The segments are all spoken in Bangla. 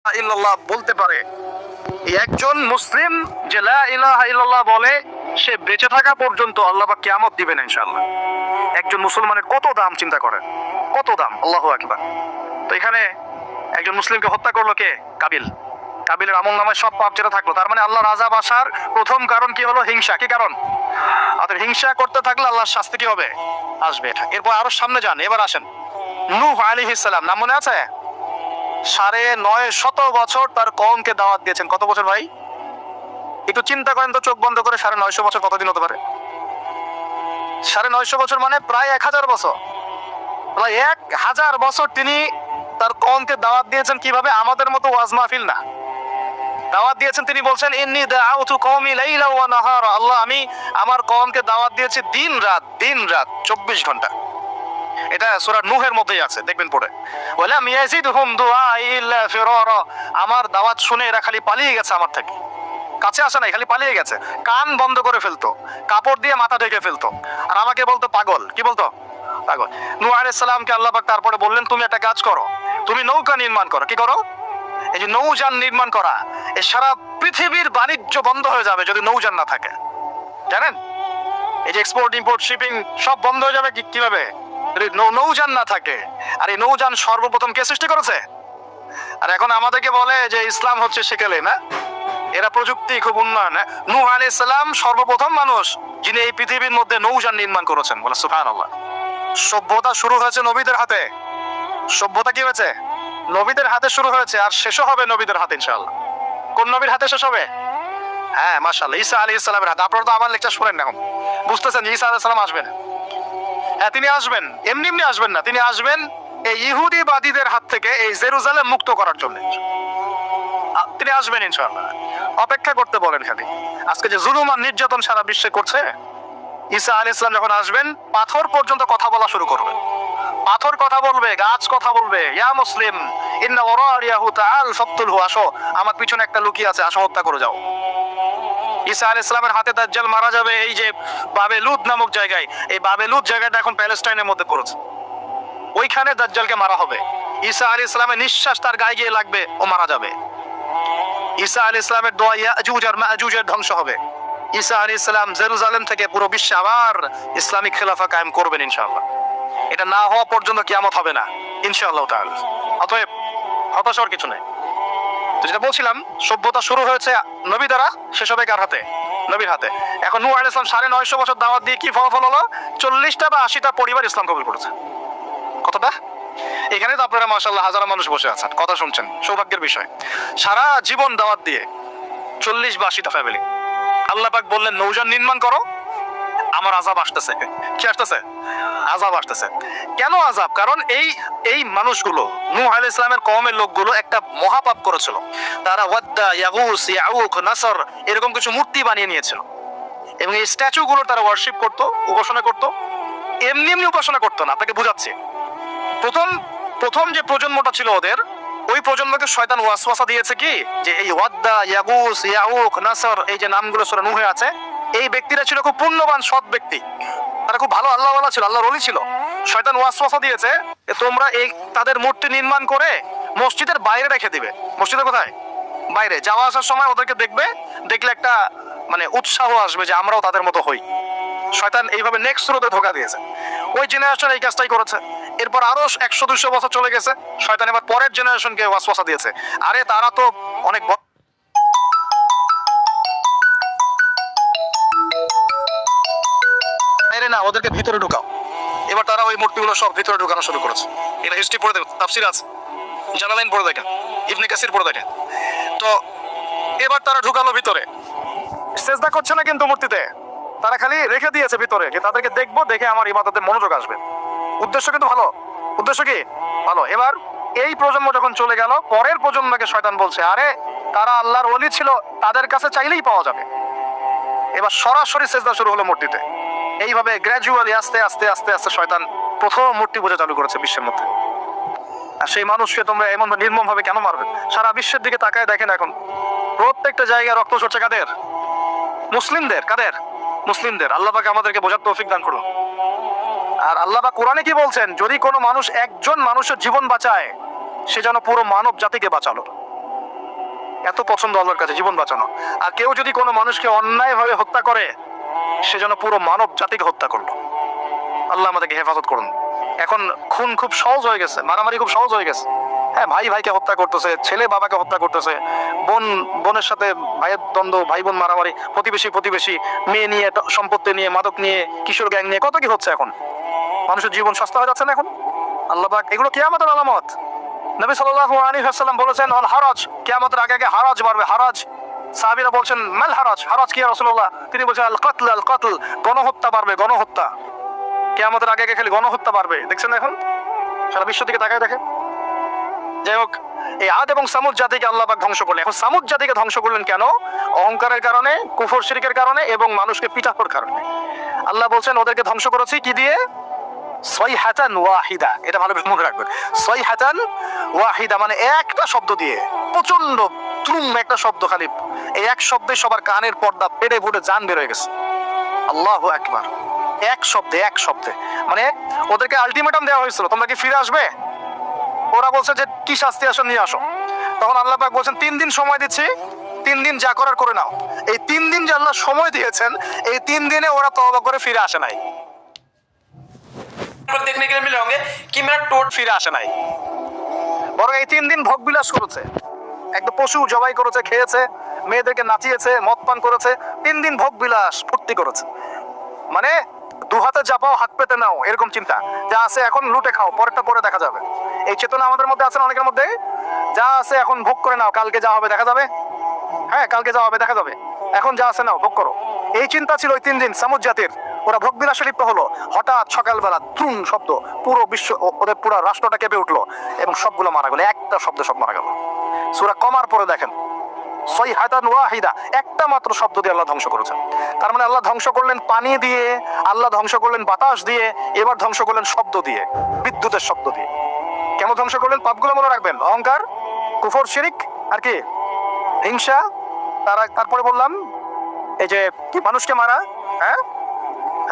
ইল্লাল্লাহ বলতে পারে, একজন মুসলিম যে লা ইলাহা ইল্লাল্লাহ বলে সে বেঁচে থাকা পর্যন্ত আল্লাহ পাক কিয়ামত দিবেন ইনশাআল্লাহ। একজন মুসলমানের কত দাম চিন্তা করেন, কত দাম, আল্লাহু আকবার। তো এখানে একজন মুসলিমকে হত্যা করলো কে? কাবিল। কাবিলের আমলনামায় সব পাপ যেটা থাকলো, তার মানে আল্লাহর আযাব আসার প্রথম কারণ কি হলো? হিংসা। কি কারণ? আর হিংসা করতে থাকলে আল্লাহর শাস্তি কি হবে? আসবে। এটা এরপর আরো সামনে যান, এবার আসেন নূহ আলাইহিস সালাম, নাম মনে আছে? ৯৫০ বছর তার কওমকে দাওয়াত দিয়েছেন। কত বছর ভাই? একটু চিন্তা করেন তো, চোখ বন্ধ করে ৯৫০ বছর কতদিন হতে পারে? ৯৫০ বছর মানে প্রায় ১০০০ বছর। প্রায় ১০০০ বছর তিনি তার কওমকে দাওয়াত দিয়েছেন। কিভাবে? আমাদের মতো ওয়াজ মাহফিল না, দাওয়াত দিয়েছেন। তিনি বলছেন ইন্নী দাআউতু কওমি লাইলা ওয়া নাহারা, আল্লাহ আমি আমার কওমকে দাওয়াত দিয়েছি দিন রাত, দিন রাত ২৪ ঘন্টা। এটা সূরা নূহের মধ্যেই আছে, দেখবেন পড়ে। ওয়ালাম ইয়াজিদহুম দুআই ইল্লা ফিরারা, আমার দাওয়াত শুনে এরা খালি পালিয়ে গেছে আমার থেকে, কাছে আসে নাই, খালি পালিয়ে গেছে। কান বন্ধ করে ফেলতো, কাপড় দিয়ে মাথা ঢেকে ফেলতো, আর আমাকে বলতো পাগল। কি বলতো? পাগল। নূহ আলাইহিস সালামকে আল্লাহ পাক তারপরে বললেন তুমি একটা কাজ করো, তুমি নৌকা নির্মাণ করো। কি করো? এই যে নৌযান নির্মাণ করা, এই সারা পৃথিবীর বাণিজ্য বন্ধ হয়ে যাবে যদি নৌযান না থাকে। জানেন, এই যে এক্সপোর্ট ইম্পোর্ট শিপিং সব বন্ধ হয়ে যাবে কিভাবে? যদি নৌযান না থাকে। আর এই নৌযান সর্বপ্রথম কে সৃষ্টি করেছে? আর এখন আমাদেরকে বলে যে ইসলাম হচ্ছে সেকেলে না, এরা প্রযুক্তি খুব উন্নয়ন। নূহ আলাইহিস সালাম সর্বপ্রথম মানুষ যিনি এই পৃথিবীর মধ্যে নৌযান নির্মাণ করেছেন। বলে সুবহানাল্লাহ। সভ্যতা শুরু হয়েছে নবীদের হাতে। সভ্যতা কি হয়েছে? নবীদের হাতে শুরু হয়েছে, আর শেষও হবে নবীদের হাতে ইনশাআল্লাহ। কোন নবীর হাতে শেষ হবে? হ্যাঁ, মাশাআল্লাহ, ঈসা আলাইহিস সালামের হাতে। আপনারা তো আমার লেকচার শুনেন না, এখন বুঝতেছেন যে ঈসা আলাইহিস সালাম আসবেন। হ্যাঁ, তিনি আসবেন, এমনি এমনি আসবেন না, তিনি আসবেন এই ইহুদিবাদীদের হাত থেকে এই জেরুজালেম মুক্ত করার জন্য। তিনি আসবেন ইনশাআল্লাহ, অপেক্ষা করতে বলেন খালি। আজকে যে জুলুম আর নির্যাতন সারা বিশ্বে করছে, ঈসা আলাইহিস সালাম যখন আসবেন পাথর পর্যন্ত কথা বলা শুরু করবে। পাথর কথা বলবে, গাছ কথা বলবে। ইয়া মুসলিম ইন্না ওয়ারাইয়াহু তাআল ফাকতুলহু, আসো আমার পিছনে একটা লুকিয়ে আছে, আসো হত্যা করে যাও। ঈসা আলাইহিস সালামের হাতে দাজ্জাল মারা যাবে এই যে বাবেলুদ নামক জায়গায়। এই বাবেলুদ জায়গাটা এখন প্যালেস্টাইনের মধ্যে পড়েছে, ওইখানে দাজ্জালকে মারা হবে। ঈসা আলাইহিস সালামের নিঃশ্বাস তার গায়ে গিয়ে লাগবে, ও মারা যাবে। ঈসা আলাইহিস সালামের দোয়া ইয়াজুজ আর মাজুজের ধ্বংস হবে। ঈসা আলাইহিস সালাম জেরুজালেম থেকে পুরো বিশ্বে আবার ইসলামিক খেলাফা কায়েম করবেন ইনশাআল্লাহ। এটা না হওয়া পর্যন্ত কিয়ামত হবে না ইনশাআল্লাহ তাআলা। অতএব হতাশ হওয়ার কিছু নেই। তো যেটা বলছিলাম, সভ্যতা শুরু হয়েছে নবী দ্বারা, শেষ হবে কার হাতে? নবীর হাতে। এখন নূহ আলাইহিস সালাম ৯৫০ বছর দাওয়াত দিয়ে কি ফলাফল হলো? ৪০টা বা ৮০টা পরিবার ইসলাম কবুল করেছে। কতটা? এখানে তো আপনারা মাশাআল্লাহ হাজার মানুষ বসে আছেন, কথা শুনছেন, সৌভাগ্যের বিষয়। সারা জীবন দাওয়াত দিয়ে ৪০ বা ৮০টা ফ্যামিলি। আল্লাহ পাক বললেন নৌযান নির্মাণ করো, আমার আযাব আসতেছে। কি আসতেছে? আযাব আসতেছে। কেন আযাব? কারণ এই মানুষগুলো, নূহ আলাইহিস সালামের কওমের লোকগুলো একটা মহাপাপ করেছিল। তারা ওয়াদ্দা, ইয়াগুস, ইয়াউক, নাসর এরকম কিছু মূর্তি বানিয়ে নিয়েছিল, এবং এই স্ট্যাচুগুলো তারা ওয়ার্শিপ করত, উপাসনা করত। এমনি এমনি উপাসনা করতো না, আপনাকে বুঝাচ্ছি। প্রথম যে প্রজন্মটা ছিল ওদের, ওই প্রজন্মকে শয়তান ওয়াসওয়াসা দিয়েছে কি, যে এই ওয়াদ্দা, ইয়াগুস, ইয়াউক, নাসর এই যে নামগুলো সূরা নূহে আছে, এই ব্যক্তিরা ছিল খুব পুণ্যবান সৎ ব্যক্তি, তারা খুব ভালো আল্লাহওয়ালা ছিল, আল্লাহর ওলি ছিল। শয়তান ওয়াসওয়াসা দিয়েছে তোমরা এই তাদের মূর্তি নির্মাণ করে মসজিদের বাইরে রেখে দিবে। মসজিদের কোথায়? বাইরে। যাওয়া আসার সময় ওদেরকে দেখবে, দেখলে একটা মানে উৎসাহ আসবে যে আমরাও তাদের মতো হই। শয়তান এইভাবে নেক্সট স্রোতে ধোকা দিয়েছে। ওই জেনারেশন এই কাজটাই করেছে। এরপর আরো ১০০-২০০ বছর চলে গেছে, শয়তান এবার পরের জেনারেশনকে ওয়াসওয়াসা দিয়েছে, আরে তারা তো অনেক না, ওদেরকে ভিতরে ঢুকাও। এবার তারা ওই মূর্তিগুলো সব ভিতরে ঢুকানো শুরু করেছে। এটা হিস্ট্রি পড়ে দেখেন, তাফসীর আছে, জালালাইন পড়ে দেখেন, ইবনে কাসির পড়ে দেখেন। তো এবার তারা ঢুকালো ভিতরে, সেজদা করছে না কিন্তু মূর্তিতে, তারা খালি রেখে দিয়েছে ভিতরে, যে তাদেরকে দেখবো, দেখে আমার ইবাদতে মনোযোগ আসবে। উদ্দেশ্য কিন্তু ভালো। উদ্দেশ্য কি? ভালো। এবার এই প্রজন্ম যখন চলে গেল, পরের প্রজন্মকে শয়তান বলছে আরে তারা আল্লাহর ওলি ছিল, তাদের কাছে চাইলেই পাওয়া যাবে। এবার সরাসরি সেজদা শুরু হলো মূর্তিতে। এইভাবে গ্র্যাজুয়ালি আস্তে আস্তে আস্তে আস্তে শয়তান প্রথম মূর্তি পূজা চালু করেছে বিশ্বের মধ্যে। আর সেই মানুষকে তোমরা এমন নির্মম ভাবে কেন মারবে? সারা বিশ্বের দিকে তাকায় দেখেন, এখন প্রত্যেকটা জায়গায় রক্ত ঝরছে কাদের? মুসলিমদের। কাদের? মুসলিমদের। আল্লাহ পাক আমাদেরকে বোঝার তৌফিক দান করুন। আর আল্লাহ পাক কোরআনে কি বলছেন? যদি কোনো মানুষ একজন মানুষের জীবন বাঁচায়, সে যেন পুরো মানব জাতিকে বাঁচালো। এত পছন্দ আল্লাহর কাছে জীবন বাঁচানো। আর কেউ যদি কোনো মানুষকে অন্যায়ভাবে হত্যা করে, সে যেন পুরো মানব জাতিকে হত্যা করলো। আল্লাহ আমাদেরকে হেফাজত করুন। এখন খুন খুব সহজ হয়ে গেছে, মারামারি খুব সহজ হয়ে গেছে। হ্যাঁ, ভাই ভাইকে হত্যা করতেছে, ছেলে বাবাকে হত্যা করতেছে, বোন বোনের সাথে ভাইয়ের দ্বন্দ্ব, ভাই বোন মারামারি, প্রতিবেশী মেয়ে নিয়ে, সম্পত্তি নিয়ে, মাদক নিয়ে, কিশোর গ্যাং নিয়ে কত কি হচ্ছে এখন। মানুষের জীবন সস্তা হয়ে যাচ্ছে না এখন। আল্লাহ পাক এগুলো কিয়ামতের আলামত। নবী সাল্লাল্লাহু আলাইহি ওয়াসাল্লাম বলেছেন, আল হারাজ, কিয়ামতের আগে আগে হারাজ বাড়বে, হারাজ। সাহাবীরা বলছেন, মাল হারাজ, হারাজ কি ইয়া রাসূলুল্লাহ? তিনি বলছেন, আল কতল, আল কতল, গণহত্যা বাড়বে, গণহত্যা। কিয়ামতের আগে আগে খালি গণহত্যা বাড়বে। দেখছেন এখন সারা বিশ্ব থেকে তাকায় দেখেন। যাই হোক, এই আদ এবং সামুদ জাতিকে আল্লাহ পাক ধ্বংস করলেন। এখন সামুদ জাতিকে ধ্বংস করলেন কেন? অহংকারের কারণে, কুফর শিরকের কারণে এবং মানুষকে পিটানোর কারণে। আল্লাহ বলছেন ওদেরকে ধ্বংস করেছি কি দিয়ে? সাইহাতান ওয়াহিদা। এটা ভালোভাবে মনে রাখবেন, সাইহাতান ওয়াহিদা মানে একটা শব্দ দিয়ে, প্রচন্ড তুম একটা শব্দ, খালি এই এক শব্দে সবার কানের পর্দা পেড়ে ফুটে জান বের হয়ে গেছে। আল্লাহু আকবার। এক শব্দে মানে ওদেরকে আলটিমেটাম দেওয়া হয়েছিল, তোমরা কি ফিরে আসবে? ওরা বলছে যে কি শাস্তি আসো নিয়ে আসো। তখন আল্লাহ পাক বলছেন 3 দিন সময় দিচ্ছি, 3 দিন যা করার করে নাও। এই 3 দিন যে আল্লাহ সময় দিয়েছেন, এই 3 দিনে ওরা তওবা করে ফিরে আসে নাই। দেখনে গেলে মিলে होंगे कि मैं टोट ফিরে আসে নাই, বরং এই 3 দিন ভোগ বিলাস করেছে, একটা পশু জবাই করেছে, খেয়েছে, মেয়েদেরকে নাচিয়েছে, মদ পান করেছে। 3 দিন ভোগ বিলাস ফুর্তি করেছে। মানে 2 হাতে চাপাও হাত পেতে নাও, এরকম চিন্তা। যা আছে এখন লুটে খাও, পরেরটা পরে দেখা যাবে। এই চেতনা আমাদের মধ্যে আছে না অনেকের মধ্যে? যা আছে এখন ভোগ করে নাও, কালকে যা হবে দেখা যাবে। হ্যাঁ, কালকে যা হবে দেখা যাবে, এখন যা আছে নাও, ভোগ করো। এই চিন্তা ছিল ওই 3 দিন সামুদ জাতির। ওরা ভোগ বিলাসে লিপ্ত হলো। হঠাৎ সকালবেলা ত্রুন শব্দ, পুরো বিশ্ব, ওদের পুরো রাষ্ট্রটা কেঁপে উঠলো এবং সবগুলো মারা গেল। একটা শব্দে সব মারা গেল। সূরা কমার পরে দেখেন, সাইহাতান ওয়াহিদা, একটা মাত্র শব্দ দিয়ে আল্লাহ ধ্বংস করেছেন। তার মানে আল্লাহ ধ্বংস করলেন পানি দিয়ে, আল্লাহ ধ্বংস করলেন বাতাস দিয়ে, এবার ধ্বংস করলেন শব্দ দিয়ে, বিদ্যুতের শব্দ দিয়ে। কেমন ধ্বংস করলেন? পাপগুলো মনে রাখবেন, অহংকার, কুফর, শিরিক, আর কি হিংসা, তারপরে বললাম এই যে মানুষকে মারা, হ্যাঁ,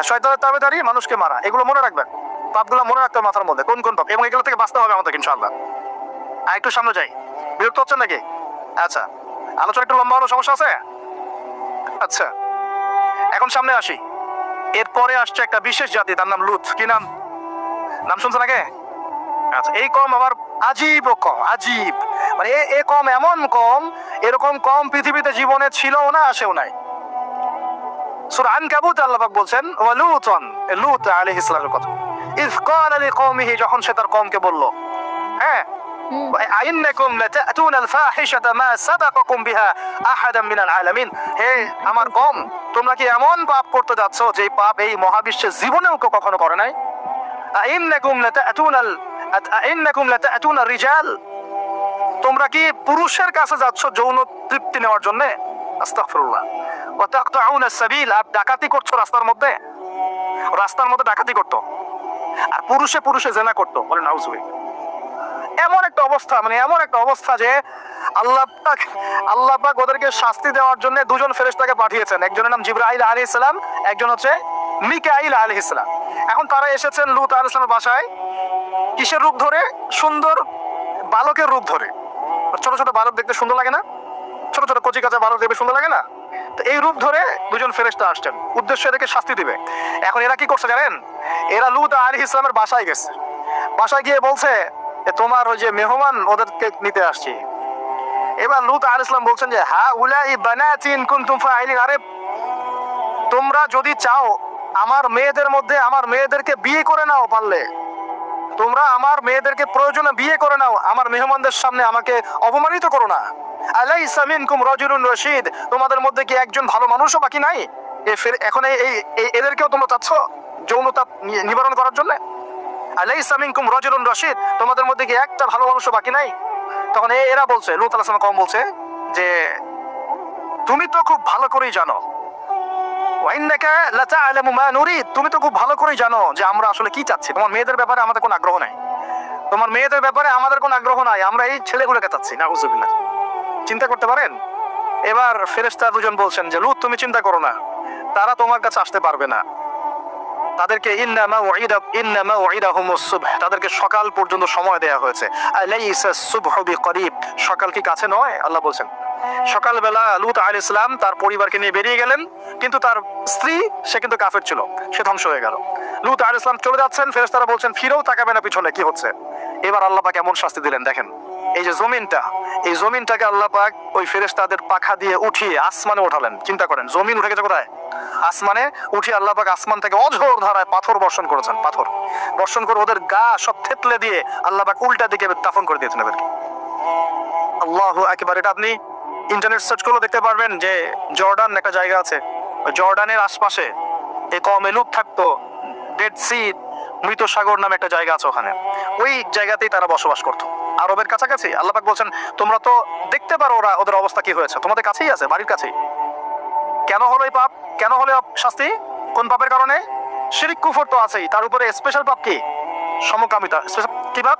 শয়তানের তাবেদারি, মানুষকে মারা, এগুলো মনে রাখবেন। পাপগুলো মনে রাখতে হবে মাথার মধ্যে, কোন কোন পাপ, এবং এগুলো থেকে বাঁচতে হবে আমাদের ইনশাআল্লাহ। আর একটু সামনে যাই, বিরক্ত হচ্ছেন নাকি? আচ্ছা, আলোচনা একটু লম্বা হলো, সমস্যা আছে? আচ্ছা, এখন সামনে আসি। এরপরে আসছে একটা বিশেষ জাতি, তার নাম লুত। কি নাম? নাম শুনছেন আগে? আচ্ছা, এই কম আবার আজীব ও কম, আজীব মানে এ কম, এমন কম, এরকম কম পৃথিবীতে জীবনে ছিলও না, আসেও নাই। সূরা আনকাবুত আল্লাহ পাক বলছেন, ওয়া লুতন, লুত আলাইহিস সালামের কথা, ইয ক্বালা লিকওমিহি, যখন সে তার কওমকে বলল, হ্যাঁ, আইন্নাকুম লাতাতুনাল ফাহিশাতা মা সাবাকাকুম বিহা আহাদাম মিনাল আলামিন, হে আমার কওম, তোমরা কি এমন পাপ করতে যাচ্ছ যে পাপ এই মহাবিশ্বে জীবনেও কেউ কখনো করে নাই? আইন্নাকুম লাতাতুনার রিজাল, তোমরা কি পুরুষের কাছে যাচ্ছ যৌন তৃপ্তি নেওয়ার জন্য? আস্তাগফিরুল্লাহ। ওয়া তাকতাউনাস সাবিল, আর ডাকাতি করছো রাস্তার মধ্যে, রাস্তার মধ্যে ডাকাতি করতো, আর পুরুষে পুরুষে জেনা করতো। বলেন নাউজুবিল্লাহ। এমন একটা অবস্থা, মানে এমন একটা অবস্থা যে আল্লাহ পাক ওদেরকে শাস্তি দেওয়ার জন্য 2 জন ফেরেশতাকে পাঠিয়েছেন। একজনের নাম জিবরাইল আলাইহিস সালাম, একজন হচ্ছে মিকাইল আলাইহিস সালাম। এখন তারা এসেছেন লূত আলাইহিস সালামের বাসায় কিসের রূপ ধরে? সুন্দর বালকের রূপ ধরে। ছোট ছোট বালক দেখতে সুন্দর লাগে না? ছোট ছোট কচি কাঁচা বালক দেখতে সুন্দর লাগে না? তো এই রূপ ধরে 2 জন ফেরেশতা আসছেন, উদ্দেশ্য এদেরকে শাস্তি দিবে। এখন এরা কি করছে জানেন? এরা লূত আলাইহিস সালামের বাসায় গেছে। বাসায় গিয়ে বলছে, তোমার ওই যে মেহমান, ওদেরকে নিতে আসছি। এবার লূত আলাইহিস সালাম বলছেন যে, হা উলাই বানাতিন কুনতুম ফাইলিন, আরে তোমরা যদি চাও আমার মেয়েদের মধ্যে আমার মেয়েদেরকে বিয়ে করে নাও, পারলে তোমরা আমার মেয়েদেরকে প্রয়োজনে বিয়ে করে নাও, আমার মেহমানদের সামনে আমাকে অপমানিত করো না। আলাইসা মিনকুম রাজুলুন রশিদ, তোমাদের মধ্যে কি একজন ভালো মানুষও বাকি নাই? এখন এদেরকেও তোমরা চাচ্ছ যৌনতা নিবারণ করার জন্য? আলাইসা মিনকুম রাজুলুন রশিদ, তোমাদের মধ্যে কি একটা ভালো মানুষও বাকি নাই? তখন এরা বলছে, লূত আলাইহিস সালাম কওম বলছে যে তুমি তো খুব ভালো করেই জানো, ওয়া ইন্নাকা লাতা'লামু মা নুরিদ, তুমি তো খুব ভালো করেই জানো যে আমরা আসলে কি চাচ্ছি। তোমার মেয়েদের ব্যাপারে আমাদের কোনো আগ্রহ নাই, তোমার মেয়েদের ব্যাপারে আমাদের কোনো আগ্রহ নাই, আমরা এই ছেলেগুলোকে চাচ্ছি। নাউজুবিল্লাহ। চিন্তা করতে পারেন? এবার ফেরেশতা 2 জন বলছেন যে লূত তুমি চিন্তা করো না, তারা তোমার কাছে আসতে পারবে না। তাদেরকে ইন্না মাউইদাহুমুস সুবহ, তাদেরকে সকাল পর্যন্ত সময় দেয়া হয়েছে। আলাইসা সুবহু বিকরিব, সকাল কি কাছে নয়? আল্লাহ বলছেন সকালবেলা লূত আলাইহিস সালাম তার পরিবারকে নিয়ে বেরিয়ে গেলেন, কিন্তু তার স্ত্রী সে কিন্তু কাফের ছিল, সে ধ্বংস হয়ে গেল। লূত আলাইহিস সালাম চলে যাচ্ছেন, ফেরেশতারা বলছেন ফিরেও তাকাবে না পিছনে, কি হচ্ছে? এবার আল্লাহ পাক এমন শাস্তি দিলেন, দেখেন এই যে জমিনটা, এই জমিনটাকে আল্লাহ পাক ওই ফেরেশতাদের পাখা দিয়ে উঠিয়ে আসমানে উঠালেন। চিন্তা করেন, জমিন উঠে গেছে কোথায়? আসমানে। উঠিয়ে আল্লাহ পাক আসমান থেকে অঝোর ধারায় পাথর বর্ষণ করেছেন, পাথর বর্ষণ করে ওদের গা সব থেতলে দিয়ে আল্লাহ পাক উল্টা দিকে দাফন করে দিয়েছেন এদেরকে। আল্লাহু আকবার। এটা আপনি ইন্টারনেট সার্চ করলে দেখতে পারবেন যে জর্ডান একটা জায়গা আছে, জর্ডানের আশপাশে এই কওমে লূত থাকতো, ডেড সি, মৃত সাগর নামে একটা জায়গা আছে, ওখানে ওই জায়গাতেই তারা বসবাস করতো, আরবের কাছাকাছি। আল্লাহ পাক বলছেন তোমরা তো দেখতে পারো ওরা, ওদের অবস্থা কি হয়েছে, তোমাদের কাছেই আছে, বাড়ির কাছেই। কেন হলো এই পাপ? কেন হলো শাস্তি? কোন পাপের কারণে? শিরক কুফর তো আছেই, তার উপরে স্পেশাল পাপ কি? সমকামিতা। কি পাপ?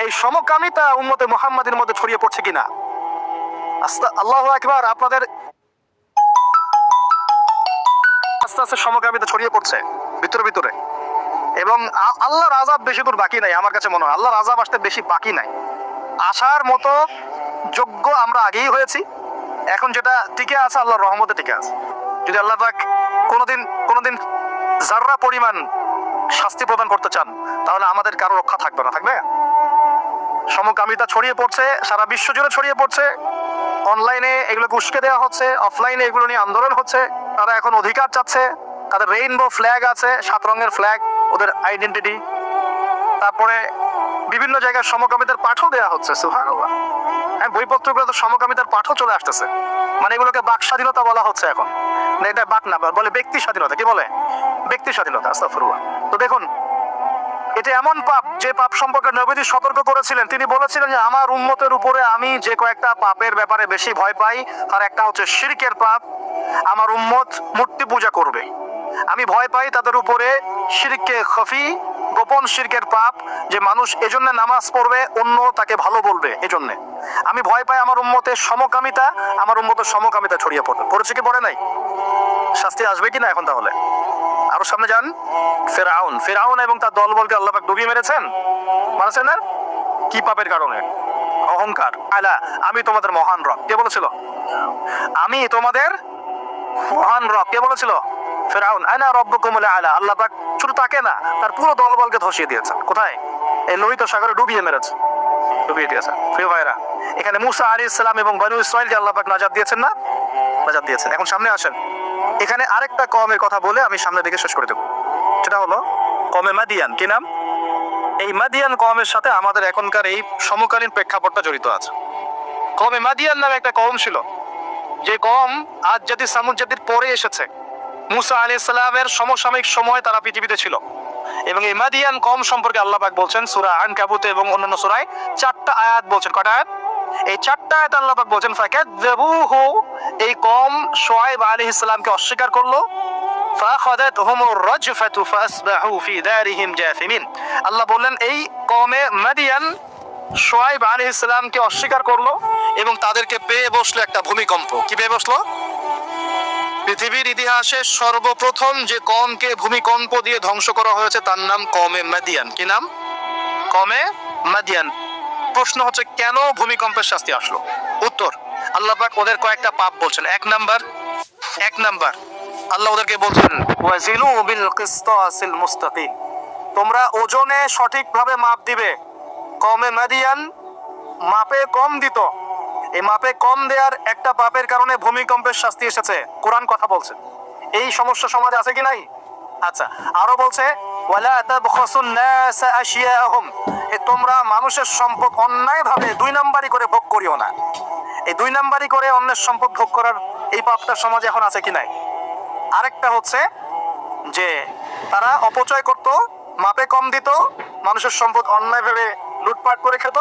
এই সমকামিতা উম্মতে মুহাম্মাদের মধ্যে ছড়িয়ে পড়ছে কিনা? আল্লাহু আকবার। আপনাদের আস্তে আস্তে সমকামিতা ছড়িয়ে পড়ছে ভিতরে ভিতরে, এবং আল্লাহর আযাব বেশি দূর বাকি নাই। আমার কাছে মনে হয় আল্লাহর আযাব আসতে বেশি বাকি নাই, আসার মতো যোগ্য আমরা আগেই হয়েছি। এখন যেটা টিকে আছে আল্লাহর রহমতে টিকে আছে। যদি আল্লাহ পাক কোনোদিন যাররা পরিমাণ শাস্তি প্রদান করতে চান, তাহলে আমাদের কারো রক্ষা থাকবে না। থাকবে? সমকামিতা ছড়িয়ে পড়ছে, সারা বিশ্ব জুড়ে ছড়িয়ে পড়ছে। অনলাইনে এগুলোকে উস্কে দেওয়া হচ্ছে, অফলাইনে এগুলো নিয়ে আন্দোলন হচ্ছে। তারা এখন অধিকার চাচ্ছে, তাদের রেইনবো ফ্ল্যাগ আছে, 7 রঙের ফ্ল্যাগ, ওদের আইডেন্টিটি। তারপরে বিভিন্ন জায়গায় সমকামিতার পাঠও দেওয়া হচ্ছে। সুবহানাল্লাহ। হ্যাঁ, বইপত্রগুলো তো সমকামিতার পাঠও চলে আসতেছে। মানে এগুলোকে বাক স্বাধীনতা বলা হচ্ছে এখন। না, এটা বাক না, বলে ব্যক্তি স্বাধীনতা। কি বলে? ব্যক্তি স্বাধীনতা। আস্তাগফিরুল্লাহ। তো দেখুন, এটা এমন পাপ যে পাপ সম্পর্কে নবীজি সতর্ক করেছিলেন। তিনি বলেছিলেন যে আমার উম্মতের উপরে আমি যে কয়েকটা পাপের ব্যাপারে বেশি ভয় পাই, তার একটা হচ্ছে শিরকের পাপ। আমার উম্মত মূর্তি পূজা করবে, আমি ভয় পাই তাদের উপরে শিরকে খফি, গোপন শিরকের পাপ, যে মানুষ এজন্য নামাজ পড়বে, অন্য তাকে ভালো বলবে, এজন্য আমি ভয় পাই। আমার উম্মতের সমকামিতা, আমার উম্মতের সমকামিতা ছড়িয়ে পড়বে। পড়েছে কি পড়ে নাই? শাস্তি আসবে কি না এখন? তাহলে আরো সামনে যান। ফেরাউন এবং তার দলবলকে আল্লাহ পাক ডুবিয়ে মেরেছেন, মানেছেন না? কি পাপের কারণে? অহংকার। আলা, আমি তোমাদের মহান রব। কে বলেছিল? আমি তোমাদের মহান রব। কে বলেছিল? ফেরাউন। আনা রব্বুকুমুল আলা। আল্লাহ পাক শুধু তাকে না, তার পুরো দলবলকে ধসিয়ে দিয়েছেন। কোথায়? এই লোহিত সাগরে ডুবিয়ে মেরেছে, ডুবিয়ে দিয়েছে। প্রিয় ভাইরা, এখানে মুসা আলাইহিস সালাম এবং বনু ইসরাঈলকে আল্লাহ পাক নাজাত দিয়েছেন না? নাজাত দিয়েছেন। এখন সামনে আসেন, এখানে আরেকটা কওমের কথা বলে আমি সামনের দিকে শেষ করে দেব। সেটা হলো কওমে মাদিয়ান। কি নাম? এই মাদিয়ান কওমের সাথে আমাদের এখনকার এই সমকালীন প্রেক্ষাপটটা জড়িত আছে। কওমে মাদিয়ান নামে একটা কওম ছিল, যে কওম আদ জাতি সামুদ জাতির পরে এসেছে। মুসা আলাইহিস সালামের সমসাময়িক সময় তারা পৃথিবীতে ছিল। এবং এই মাদিয়ান কওম সম্পর্কে আল্লাহ পাক বলছেন সূরা আনকাবুত এবং অন্যান্য সূরায় 4টা আয়াত বলছেন। কয়টা আয়াত? এই 4টা আয়াত আল্লাহ পাক বলছেন ফাকাযযাবুহু, এই কওম শুআয়ব আলাইহিস সালামকে অস্বীকার করলো। ফাখাযাতহুমুর রাজফাতু ফাসবাহু ফি দারিহিম জাসিমিন। আল্লাহ বললেন এই কওমে মাদিয়ান শুআয়ব আলাইহিস সালামকে অস্বীকার করলো এবং তাদেরকে পেয়ে বসলো একটা ভূমিকম্প। কি পেয়ে বসলো? পৃথিবীর ইতিহাসে সর্বপ্রথম যে কওমকে ভূমিকম্প দিয়ে ধ্বংস করা হয়েছে তার নাম কওমে মাদিয়ান। কি নাম? কওমে মাদিয়ান। প্রশ্ন হচ্ছে কেন ভূমিকম্পের শাস্তি আসলো? উত্তর, আল্লাহ পাক ওদের কয়েকটা পাপ বলছেন। এক নাম্বার আল্লাহ ওদেরকে বলছেন ওয়াজিনু বিল কিসতাসিল মুস্তাকিম, তোমরা ওজনে সঠিকভাবে মাপ দিবে। কওমে মাদিয়ান মাপে কম দিত, এই মাপে কম দেওয়ার একটা পাপের কারণে ভূমিকম্পের শাস্তি এসেছে। কোরআন কথা বলছে। এই সমস্যা সমাজে আছে কি নাই? আচ্ছা, আরো বলছে ওয়ালা তাবখাসুন নাস আশিয়াহুম, তোমরা মানুষের সম্পদ অন্যায়ভাবে 2 নাম্বারি করে ভোগ করিও না। এই 2 নাম্বারি করে অন্যের সম্পদ ভোগ করার এই পাপটা সমাজে এখন আছে কি নাই? আরেকটা হচ্ছে যে তারা অপচয় করত, মাপে কম দিত, মানুষের সম্পদ অন্যায়ভাবে লুটপাট করে খেত।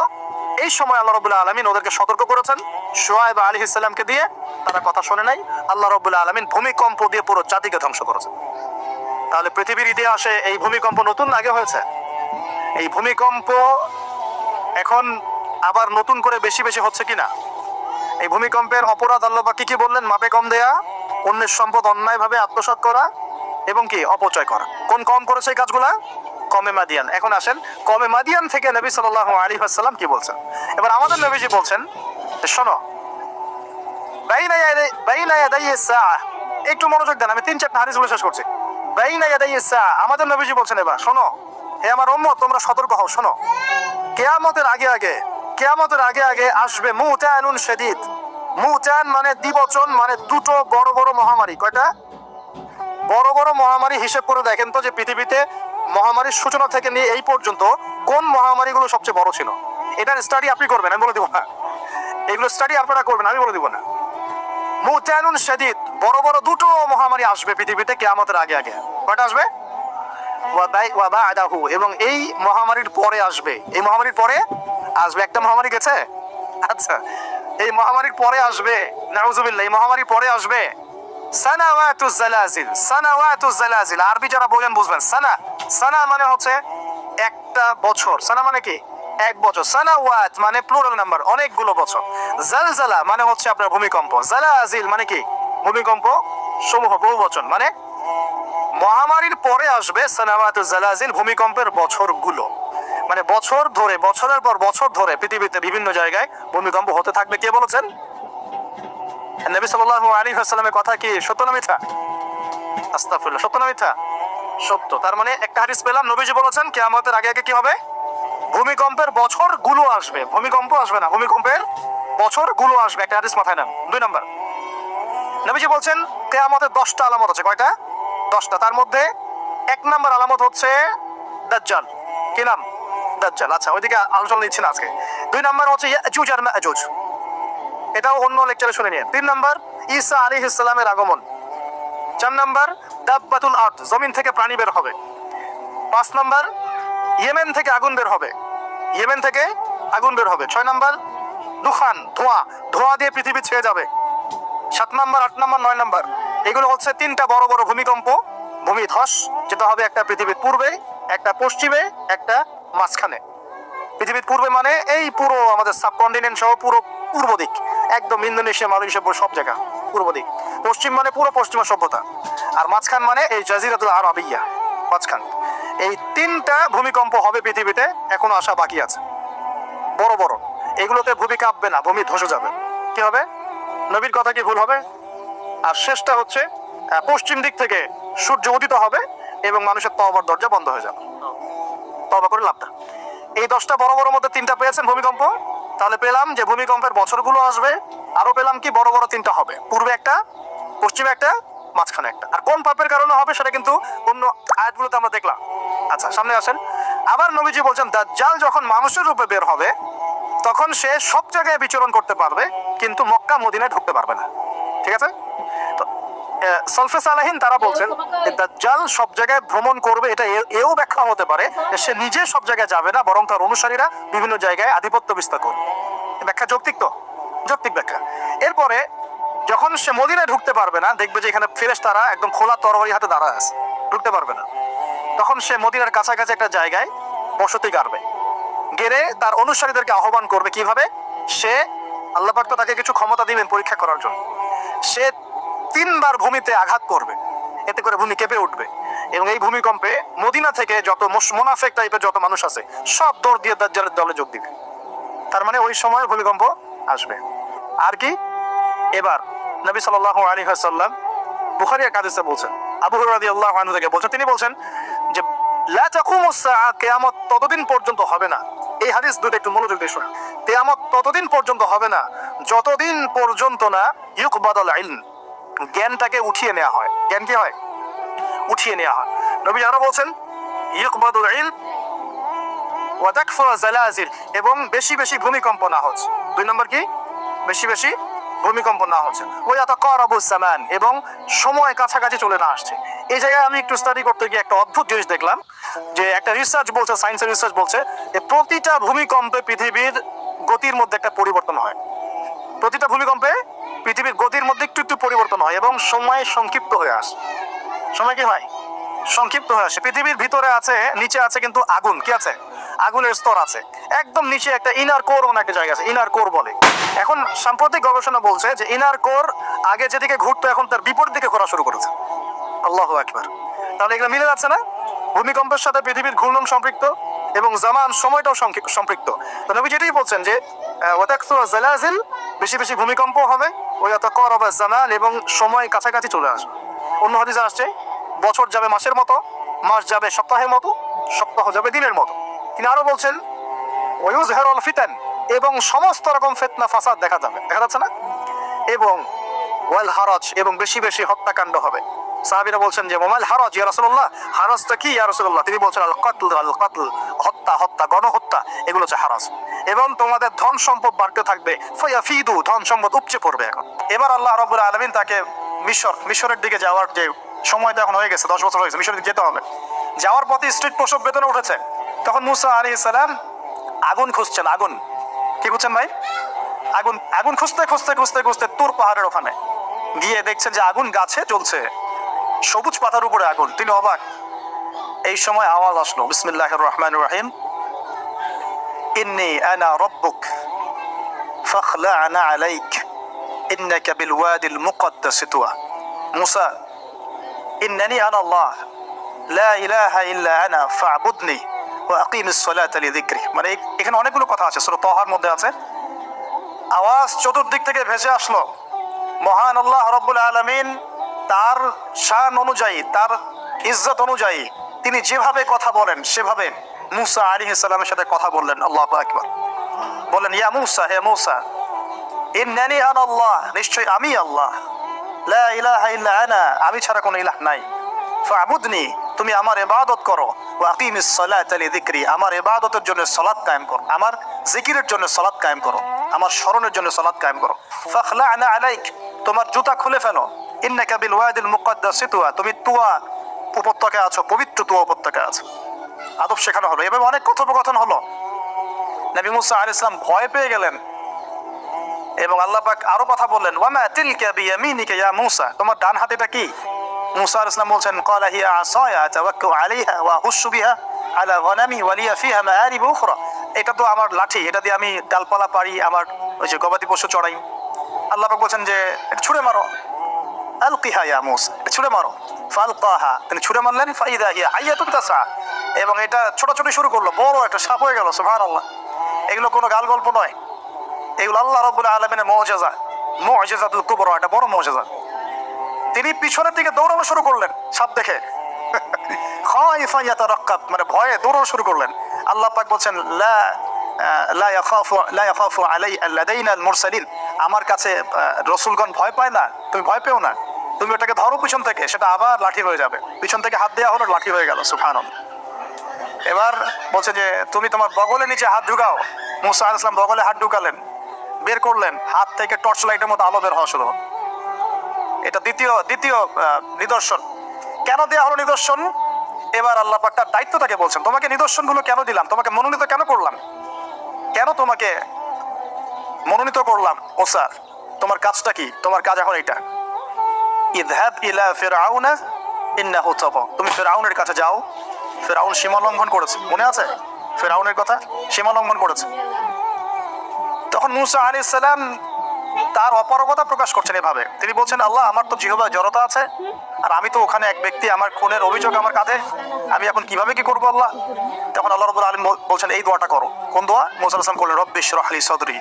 এই সময় আল্লাহ রাব্বুল আলামিন ওদেরকে সতর্ক করেছেন শুআয়ব আলাইহিস সালামকে দিয়ে, তারা কথা শুনে নাই। আল্লাহ রাব্বুল আলামিন ভূমিকম্প দিয়ে পুরো জাতিকে ধ্বংস করেছেন। তাহলে পৃথিবীর ইতিহাসে এই ভূমিকম্প নতুন আগে হয়েছে? এই ভূমিকম্প এখন আবার নতুন করে বেশি বেশি হচ্ছে কিনা? এই ভূমিকম্পের অপরাধ আল্লাহ পাক কি বললেন? মাপে কম দেয়া, অন্যের সম্পদ অন্যায়ভাবে আত্মসাৎ করা এবং কি অপচয় করা। কোন কওম করেছে এই কাজগুলা? কওমে মাদিয়ান। এখন আসেন কওমে মাদিয়ান থেকে নবী সাল্লাল্লাহু আলাইহি ওয়াসাল্লাম কি বলছেন। এবার আমাদের নবীজি বলছেন শোনো, বাইনা ইয়াদাই সাআ, একটু মনোযোগ দেন, আমি 3-4টা হাদিস বলে শেষ করছি। বাইনা ইয়াদাই সাআ, আমাদের নবীজি বলছেন, এবার শোনো হে আমার উম্মত, তোমরা সতর্ক হও, শোনো। কিয়ামতের আগে আগে আসবে মুতানুন শাদীদ। মুতান মানে দ্বিবচন, মানে দুটো বড় বড় মহামারী। কয়টা বড় বড় মহামারী? হিসেব করে দেখেন তো যে পৃথিবীতে মহামারীর সূচনা থেকে নিয়ে এই পর্যন্ত কোন মহামারীগুলো সবচেয়ে বড় ছিল। এটার স্টাডি আপনি করবেন, আমি বলে দিব না। এগুলো স্টাডি আপনারা করবেন, আমি বলে দিব না। মুতানুন শাদীদ, বড় বড় দুটো মহামারী আসবে পৃথিবীতে কিয়ামতের আগে আগে। কয়টা আসবে? ওয়া বা'দাহু, এবং এই মহামারীর পরে আসবে। এই মহামারীর পরে আসবে, একটা মহামারী গেছে, আচ্ছা এই মহামারীর পরে আসবে, নাউজুবিল্লাহ, এই মহামারীর পরে আসবে সানাওয়াতুজ জালাজিল। সানাওয়াতুজ জালাজিল আরবি যারা বলেন বুঝবেন। সানা মানে হচ্ছে একটা বছর, সানা মানে কি এক বছর, সানাওয়াত মানে প্লুরাল নাম্বার, অনেকগুলো বছর। জালজালা মানে হচ্ছে আপনার ভূমিকম্প, জালাজিল মানে কি ভূমিকম্প সমূহ, বহু বচন। মানে মহামারীর পরে আসবে সানাওয়াতুজ জালাজিল, ভূমিকম্পের বছরগুলো। মানে বছর ধরে, বছরের পর বছর ধরে পৃথিবীতে বিভিন্ন জায়গায় ভূমিকম্প হতে থাকবে। কে বলেছেন? নবী সাল্লাল্লাহু আলাইহি ওয়াসাল্লামের কথা কি সত্য না মিথ্যা? আস্তাগফিরুল্লাহ, সত্য না মিথ্যা? সত্য। তার মানে একটা হাদিস পেলাম, নবীজি বলেছেন কিয়ামতের আগে আগে কি হবে? ভূমিকম্পের বছরগুলো আসবে। ভূমিকম্প আসবে না, ভূমিকম্পের বছরগুলো আসবে। একটা হাদিস মাথায় নেন। 2 নাম্বার, নবীজি বলছেন কিয়ামতের 10টা আলামত আছে। কয়টা? 10টা। তার মধ্যে 1 নাম্বার আলামত হচ্ছে দাজ্জাল। কি নাম? দাজ্জাল। আচ্ছা, ওইদিকে আলোচনা নিচ্ছি না আজকে। 2 নাম্বার হচ্ছে ইয়াজুজ আর মাজুজ, এটাও অন্য লেকচারে শুনে নিন। 3 নাম্বার ঈসা আলাইহিস সালামের আগমন। 4 নাম্বার দাব্বাতুল আরদ, জমিন থেকে প্রাণী বের হবে। 5 নাম্বার ইয়েমেন থেকে আগুন বের হবে, ইয়েমেন থেকে আগুন বের হবে। 6 নাম্বার দুখান, ধোঁয়া, ধোঁয়া দিয়ে পৃথিবী ছেয়ে যাবে। 7 নাম্বার, 8 নাম্বার, 9 নাম্বার, এগুলো হচ্ছে 3টা বড় বড় ভূমিকম্প, ভূমিধস, যেটা হবে একটা পৃথিবীর পূর্বে, একটা পশ্চিমে, একটা মাঝখানে। পৃথিবীর পূর্বে মানে এই পুরো আমাদের সাবকন্টিনেন্ট সহ পুরো পূর্ব দিক, একদম ইন্দোনেশিয়া, মালয়েশিয়া, সব জায়গা পূর্ব দিক। পশ্চিম মানে পুরো পশ্চিমা সভ্যতা, আর মাঝখান মানে এই জাজিরাতুল আরবিয়া, মাঝখান। এই 3টা ভূমিকম্প হবে পৃথিবীতে, এখনো আসা বাকি আছে, বড় বড়। এগুলোতে ভূমি কাঁপবে না, ভূমি ধসে যাবে। কি হবে? নবীর কথা কি ভুল হবে? আর শেষটা হচ্ছে পশ্চিম দিক থেকে সূর্য উদিত হবে এবং মানুষের তওবার দরজা বন্ধ হয়ে যাবে। তওবা করে লাভটা। এই 10টা বড় বড় মধ্যে 3টা পেয়েছেন ভূমিকম্প। তাহলে পেলাম যে ভূমিকম্পের বছরগুলো আসবে। আরো পেলাম কি বড় বড় 3টা হবে, পূর্বে একটা, পশ্চিমে একটা, মাঝখানে একটা। আর কোন পাপের কারণে হবে সেটা কিন্তু অন্য আয়াতগুলোতে আমরা দেখলাম। আচ্ছা, সামনে আসেন। আবার নবীজি বলছেন দাজ্জাল যখন মানুষের রূপে বের হবে তখন সে সব জায়গায় বিচরণ করতে পারবে, কিন্তু মক্কা মদিনায় ঢুকতে পারবে না। ঠিক আছে? তো সলফে সালাহিন তারা বলছেন দাজ্জাল সব জায়গায় ভ্রমণ করবে। এটা এও ব্যাখ্যা হতে পারে সে নিজে সব জায়গায় যাবে না, বরং তার অনুসারীরা বিভিন্ন জায়গায় আধিপত্য বিস্তার করবে। ব্যাখ্যা যৌক্তিক তো? যৌক্তিক ব্যাখ্যা। এরপরে যখন সে মদিনায় ঢুকতে পারবে না, দেখবে যে এখানে ফেরেশতারা একদম খোলা তরবারি হাতে দাঁড়ায় আছে, ঢুকতে পারবে না। তখন সে মদিনার কাছাকাছি একটা জায়গায় বসতি গাড়বে, গেড়ে তার অনুসারীদেরকে আহ্বান করবে। কিভাবে? সে, আল্লাহ পাক তো তাকে কিছু ক্ষমতা দিবেন পরীক্ষা করার জন্য। সে 3 বার ভূমিতে আঘাত করবে, এতে করে ভূমি কেঁপে উঠবে, এবং এই ভূমিকম্পে মদিনা থেকে যত মুনাফিক টাইপের যত মানুষ আছে সব দৌড় দিয়ে দাজ্জালের দলে যোগ দিবে। তার মানে ওই সময় ভূমিকম্প আসবে। আর কি? এবার নবী সাল্লাল্লাহু আলাইহি ওয়াসাল্লাম বুখারী এক হাদিসে বলছেন, আবু হুরায়রা রাদিয়াল্লাহু আনহু থেকে বলছেন, তিনি বলছেন যে লা তাকুমুস সাআ, কিয়ামত ততদিন পর্যন্ত হবে না। এই হাদিস দুটো একটু মনোযোগ দিয়ে শুনুন। কিয়ামত ততদিন পর্যন্ত হবে না যতদিন পর্যন্ত না ইউকবাদাল ইলম, জ্ঞানটাকে উঠিয়ে নেওয়া হয়। জ্ঞান কি হয়? উঠিয়ে নেওয়া হয়। নবী আরো বলছেন ইউকবাদুল ইলম ওয়া তাকফুরা জালাজিল, এবং বেশি বেশি ভূমিকম্প না হচ্ছে। 2 নম্বর কি? বেশি বেশি ভূমিকম্প না হচ্ছে। ওয়া ইয়াতাকারাবুস সামান, এবং সময় কাছাকাছি চলে না আসছে। এই জায়গায় আমি একটু স্টাডি করতে গিয়ে একটা অদ্ভুত জিনিস দেখলাম, যে একটা রিসার্চ বলছে, সায়েন্সের রিসার্চ বলছে যে প্রতিটা ভূমিকম্পে পৃথিবীর গতির মধ্যে একটা পরিবর্তন হয়। প্রতিটা ভূমিকম্পে পৃথিবীর গতির মধ্যে একটু একটু পরিবর্তন হয় এবং সময় সংক্ষিপ্ত হয়ে আসে। সময় কি হয়? সংক্ষিপ্ত হয়ে আসে। পৃথিবীর ভিতরে আছে, নিচে আছে কিন্তু আগুন। কি আছে? আগুনের স্তর আছে। একদম নিচে একটা ইনার কোর মানে একটা জায়গা আছে, ইনার কোর বলে। এখন সাম্প্রতিক গবেষণা বলছে যে ইনার কোর আগে যেদিকে ঘুরতো এখন তার বিপরীত দিকে ঘোরা শুরু করেছে। আল্লাহু আকবার। তাহলে এগুলো মিলে যাচ্ছে না? ভূমিকম্পের সাথে পৃথিবীর ঘূর্ণন সম্পৃক্ত এবং জামান, সময়টাও সম্পৃক্ত। তো নবী যেটাই বলছেন যে ওয়াতাকসুরা জালাজিল, বেশি বেশি ভূমিকম্প হবে, ওয়াতাকারাবা জামান, এবং সময় কাছাকাছি চলে আসবে। অন্য হাদিসে আসছে বছর যাবে মাসের মতো, মাস যাবে সপ্তাহের মতো, সপ্তাহ যাবে দিনের মতো। তিনি আরো বলছেন ওয়ুজহিরুল ফিতান, এবং সমস্ত রকম ফিতনা ফাসাদ দেখা যাবে, দেখা যাচ্ছে না, এবং ওয়াল হারাজ, এবং বেশি বেশি হত্যাকাণ্ড হবে। সাহাবীরা বলছেন যে ওমাল হারাজ ইয়া রাসূলুল্লাহ, হারাজটা কি ইয়া রাসূলুল্লাহ? তিনি বলছেন আল কাতল, হত্যা, হত্যা, গণহত্যা, এগুলো হচ্ছে হারাজ। এবং তোমাদের ধন সম্পদ বাড়তে থাকবে, ফায়াফিদু, ধন সম্পদ উপচে পড়বে। এখন এবার আল্লাহ রাব্বুল আলামিন তাকে মিশরের দিকে যাওয়ার যে সময় এখন হয়ে গেছে, 10 বছর হয়ে গেছে, মিশরের দিকে যেতে হবে। যাওয়ার পথে স্ট্রিট প্রসব বেদনা উঠেছে। তখন মুসা আলাইহিস সালাম আগুন খুঁজছেন। আগুন কি খুঁজছেন ভাই? আগুন। আগুন খুঁজতে খুঁজতে খুঁজতে খুঁজতে তুর পাহাড়ের ওখানে গিয়ে দেখছেন যে আগুন গাছে জ্বলছে, সবুজ পাতার উপরে আগুন। তিনি অবাক। এই সময় আওয়াজ আসলো, বিসমিল্লাহির রহমানির রহিম, ইন্নী আনা রাব্বুক ফাখলা'না আলাইক ইন্নাকা বিল ওয়াদিল মুকদ্দাস তুয়া। মুসা, ইন্নানি আনা আল্লাহ লা ইলাহা ইল্লা আনা ফা'বুদনি ওয়া আকিমিস সালাতা লিযিকরি। মানে এখানে অনেকগুলো কথা আছে, সূরা তাহার মধ্যে আছে। আওয়াজ চতুর্দিক থেকে ভেসে আসলো। মহান আল্লাহ রাব্বুল আলামিন তার শান অনুযায়ী, তার ইজ্জত অনুযায়ী তিনি যেভাবে কথা বলেন সেভাবে মুসা আলাইহিস সালামের সাথে কথা বললেন। আল্লাহু আকবার। বললেন, ইয়া মুসা, হে মুসা, ইন্নানি আনা আল্লাহ, নিশ্চয় আমি আল্লাহ, লা ইলাহা ইল্লা আনা, আমি ছাড়া কোনো ইলাহ নাই, ফা'বুদনি, তুমি আমার ইবাদত করো, ওয়া আকিমিস সালাতা লিযিকরি, আমার ইবাদতের জন্য সালাত কায়েম করো, আমার জিকিরের জন্য সালাত কায়েম করো, আমার স্মরণের জন্য সালাত কায়েম করো। ফাখলা'না আলাইক, তোমার জুতা খুলে ফেলো, ইন্নাকা বিল ওয়াদিল মুকদ্দাস তুয়া, তুমি তুয়া উপত্যকায় আছো, পবিত্র তুয়া উপত্যকায় আছো। আদব শেখানো হলো। এভাবে অনেক কথোপকথন হলো। নবী মুসা আলাইহিস সালাম ভয় পেয়ে গেলেন এবং আল্লাহ পাক আরো কথা বললেন, ওয়ামা তিলকা বিয়ামিনিকা ইয়া মুসা, তোমার ডান হাতেটা কি? মুসা আলাইহিস সালাম বলছেন, ক্বালা হিয়া আসায়া আতাওয়াক্কাউ আলাইহা ওয়া আহুশু বিহা আলা গনামি ওয়া লিয়া ফিহা মাআরিব উখরা, এটা তো আমার লাঠি, এটা দিয়ে আমি ডালপালা পারি, আমার ওই যে গবাদি পশু চড়াই। আল্লাহ পাক বলছেন যে এটা ছুঁড়ে মারো, আলকিহা ইয়া মুসা, এটা ছুঁড়ে মারো। ফালকাহা, তিনি ছুঁড়ে মারলেন, ফাইদা হিয়া হাইয়াতুন তাসা, এবং এটা ছোটাছুটি শুরু করলো, বড় একটা সাপ হয়ে গেল। সুবহানাল্লাহ। এগুলো কোনো গাল গল্প নয়, এগুলো আল্লাহ রাব্বুল আলামিনের মুজিজা, মুজিজাতুল কুবরা, এটা বড় মুজিজা। তিনি পিছনের দিকে দৌড়ানো শুরু করলেন সাপ দেখে, খাইফা ইয়াতারাক্কাব, মানে ভয়ে দৌড়ানো শুরু করলেন। আল্লাহ পাক বলছেন, লা ইয়াখাফু লাদাইনাল মুরসালিন, আমার কাছে রাসূলগণ ভয় পায় না, তুমি ভয় পেও না, তুমি ওটাকে ধরো পিছন থেকে, সেটা আবার লাঠি হয়ে যাবে। পিছন থেকে হাত দেওয়া হলো, লাঠি হয়ে গেল। সুবহানাল্লাহ। এবার বলছে যে তুমি তোমার বগলের নিচে হাত ঢুকাও। মুসা আলাইহিস সালাম বগলে হাত ঢুকালেন, বের করলেন, হাত থেকে টর্চ লাইটের মতো আলো বের হওয়া শুরু হলো। এটা দ্বিতীয় নিদর্শন। কেন দেয়া হলো নিদর্শন? এবার আল্লাহ পাক তার দায়িত্বটাকে বলছেন, তোমাকে নিদর্শনগুলো কেন দিলাম, তোমাকে মনোনীত কেন করলাম, কেন তোমাকে মনোনীত করলাম মুসা, তোমার কাজটা কি? তোমার কাজ এখন এটা, ইযহাব ইলা ফিরআউনা ইন্নাহু তাগা, তুমি ফিরআউনের কাছে যাও। ফিরআউন সীমা লঙ্ঘন করেছে, মনে আছে ফিরআউনের কথা? সীমা লঙ্ঘন করেছে। তখন মুসা আলাইহিস সালাম তার অপারগতা প্রকাশ করছেন এভাবে। তিনি বলছেন, আল্লাহ, আমার তো জিহ্বায় জড়তা আছে, আর আমি তো ওখানে এক ব্যক্তি, আমার খুনের অভিযোগ আমার কাঁধে, আমি এখন কিভাবে কি করবো আল্লাহ? তখন আল্লাহ রাব্বুল আলামিন বলছেন, এই দোয়াটা করো। কোন দোয়া? মুসা আলাইহিস সালাম করলেন, রব্বি ইশরাহ লি সাদরি,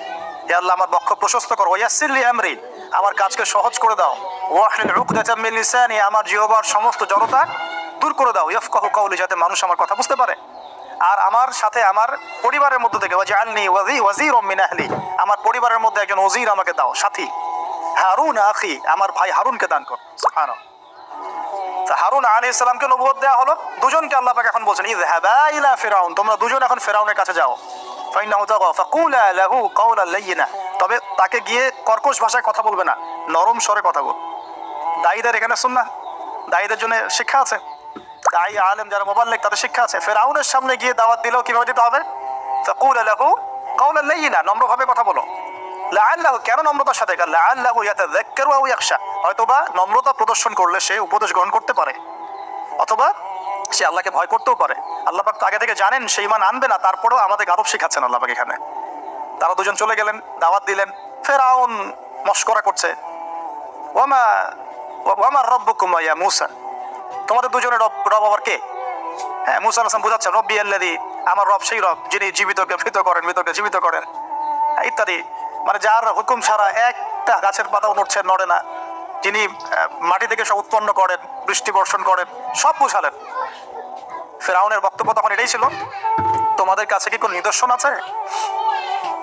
হে আল্লাহ, আমার বক্ষ প্রশস্ত করো, ওয়াসসির লি আমরি, আমার কাজকে সহজ করে দাও, ওয়াহলিল উকদাতাম মিন লিসানি, আমার জিহ্বার সমস্ত জড়তা দূর করে দাও, ইয়াফকাহু কাওলি, যাতে মানুষ আমার কথা বুঝতে পারে। আর আমার সাথে আমার পরিবারের মধ্যে থেকে ওয়াজআলনি ওয়াজিরাম মিন আহলি, আমার পরিবারের মধ্যে একজন ওজির আমাকে দাও, সাথী। হারুন আখি, আমার ভাই হারুনকে দান কর। সুবহানাল্লাহ। হারুন আলাইহিস সালামকে নবুয়ত দেয়া হলো। দুজনকে আল্লাহ পাক এখন বলছেন, ইযহাবা ইলা ফিরআউন, তোমরা দুজন এখন ফিরআউনের কাছে যাও। ফাইন্নাহু তাগা ফাকুলা লাহু কাওলান লাইয়িনা, তবে তাকে গিয়ে কর্কশ ভাষায় কথা বলবে না, নরম স্বরে কথা বল। দায়ীদের এখানে সুন্নাহ, দায়ীদের জন্য শিক্ষা আছে, দায়ী আলেম যারা মুবাল্লিগ তাদের শিক্ষা আছে। ফিরআউনের সামনে গিয়ে দাওয়াত দিলেও কিভাবে দিতে হবে? ফাকুলা লাহু কাওলান লাইয়িনা, নম্রভাবে কথা বলো। লাআল্লাহু, কেন নম্রতার সাথে? লাআল্লাহু ইয়াতাযাক্কারু আও ইয়াখশা, হয়তোবা নম্রতা প্রদর্শন করলে সে উপদেশ গ্রহণ করতে পারে, অথবা সে আল্লাহকে ভয় করতেও পারে। আল্লাহ পাক তো আগে থেকে জানেন সে ঈমান আনবে না, তারপরেও আমাদের আদব শেখাচ্ছেন আল্লাহ পাক এখানে। তারা দুজন চলে গেলেন, দাওয়াত দিলেন। ফিরআউন মশকরা করছে, ওয়ামা রাব্বুকুম ইয়া মূসা, তোমাদের দুজনের রব আবার কে? হ্যাঁ, মূসা আলাইহিস সালাম বোঝাচ্ছেন, রব্বি আল্লাযী, আমার রব সেই রব যিনি জীবিতকে মৃত করেন, মৃতকে জীবিত করেন। ইত্যাদি, মানে যার হুকুম ছাড়া একটা গাছের পাতাও নড়ে না, যিনি মাটি থেকে সব উৎপন্ন করেন, বৃষ্টি বর্ষণ করেন, সব বুঝালেন। ফেরাউনের বক্তব্য তখন এটাই ছিল, তোমাদের কাছে কি কোন নিদর্শন আছে,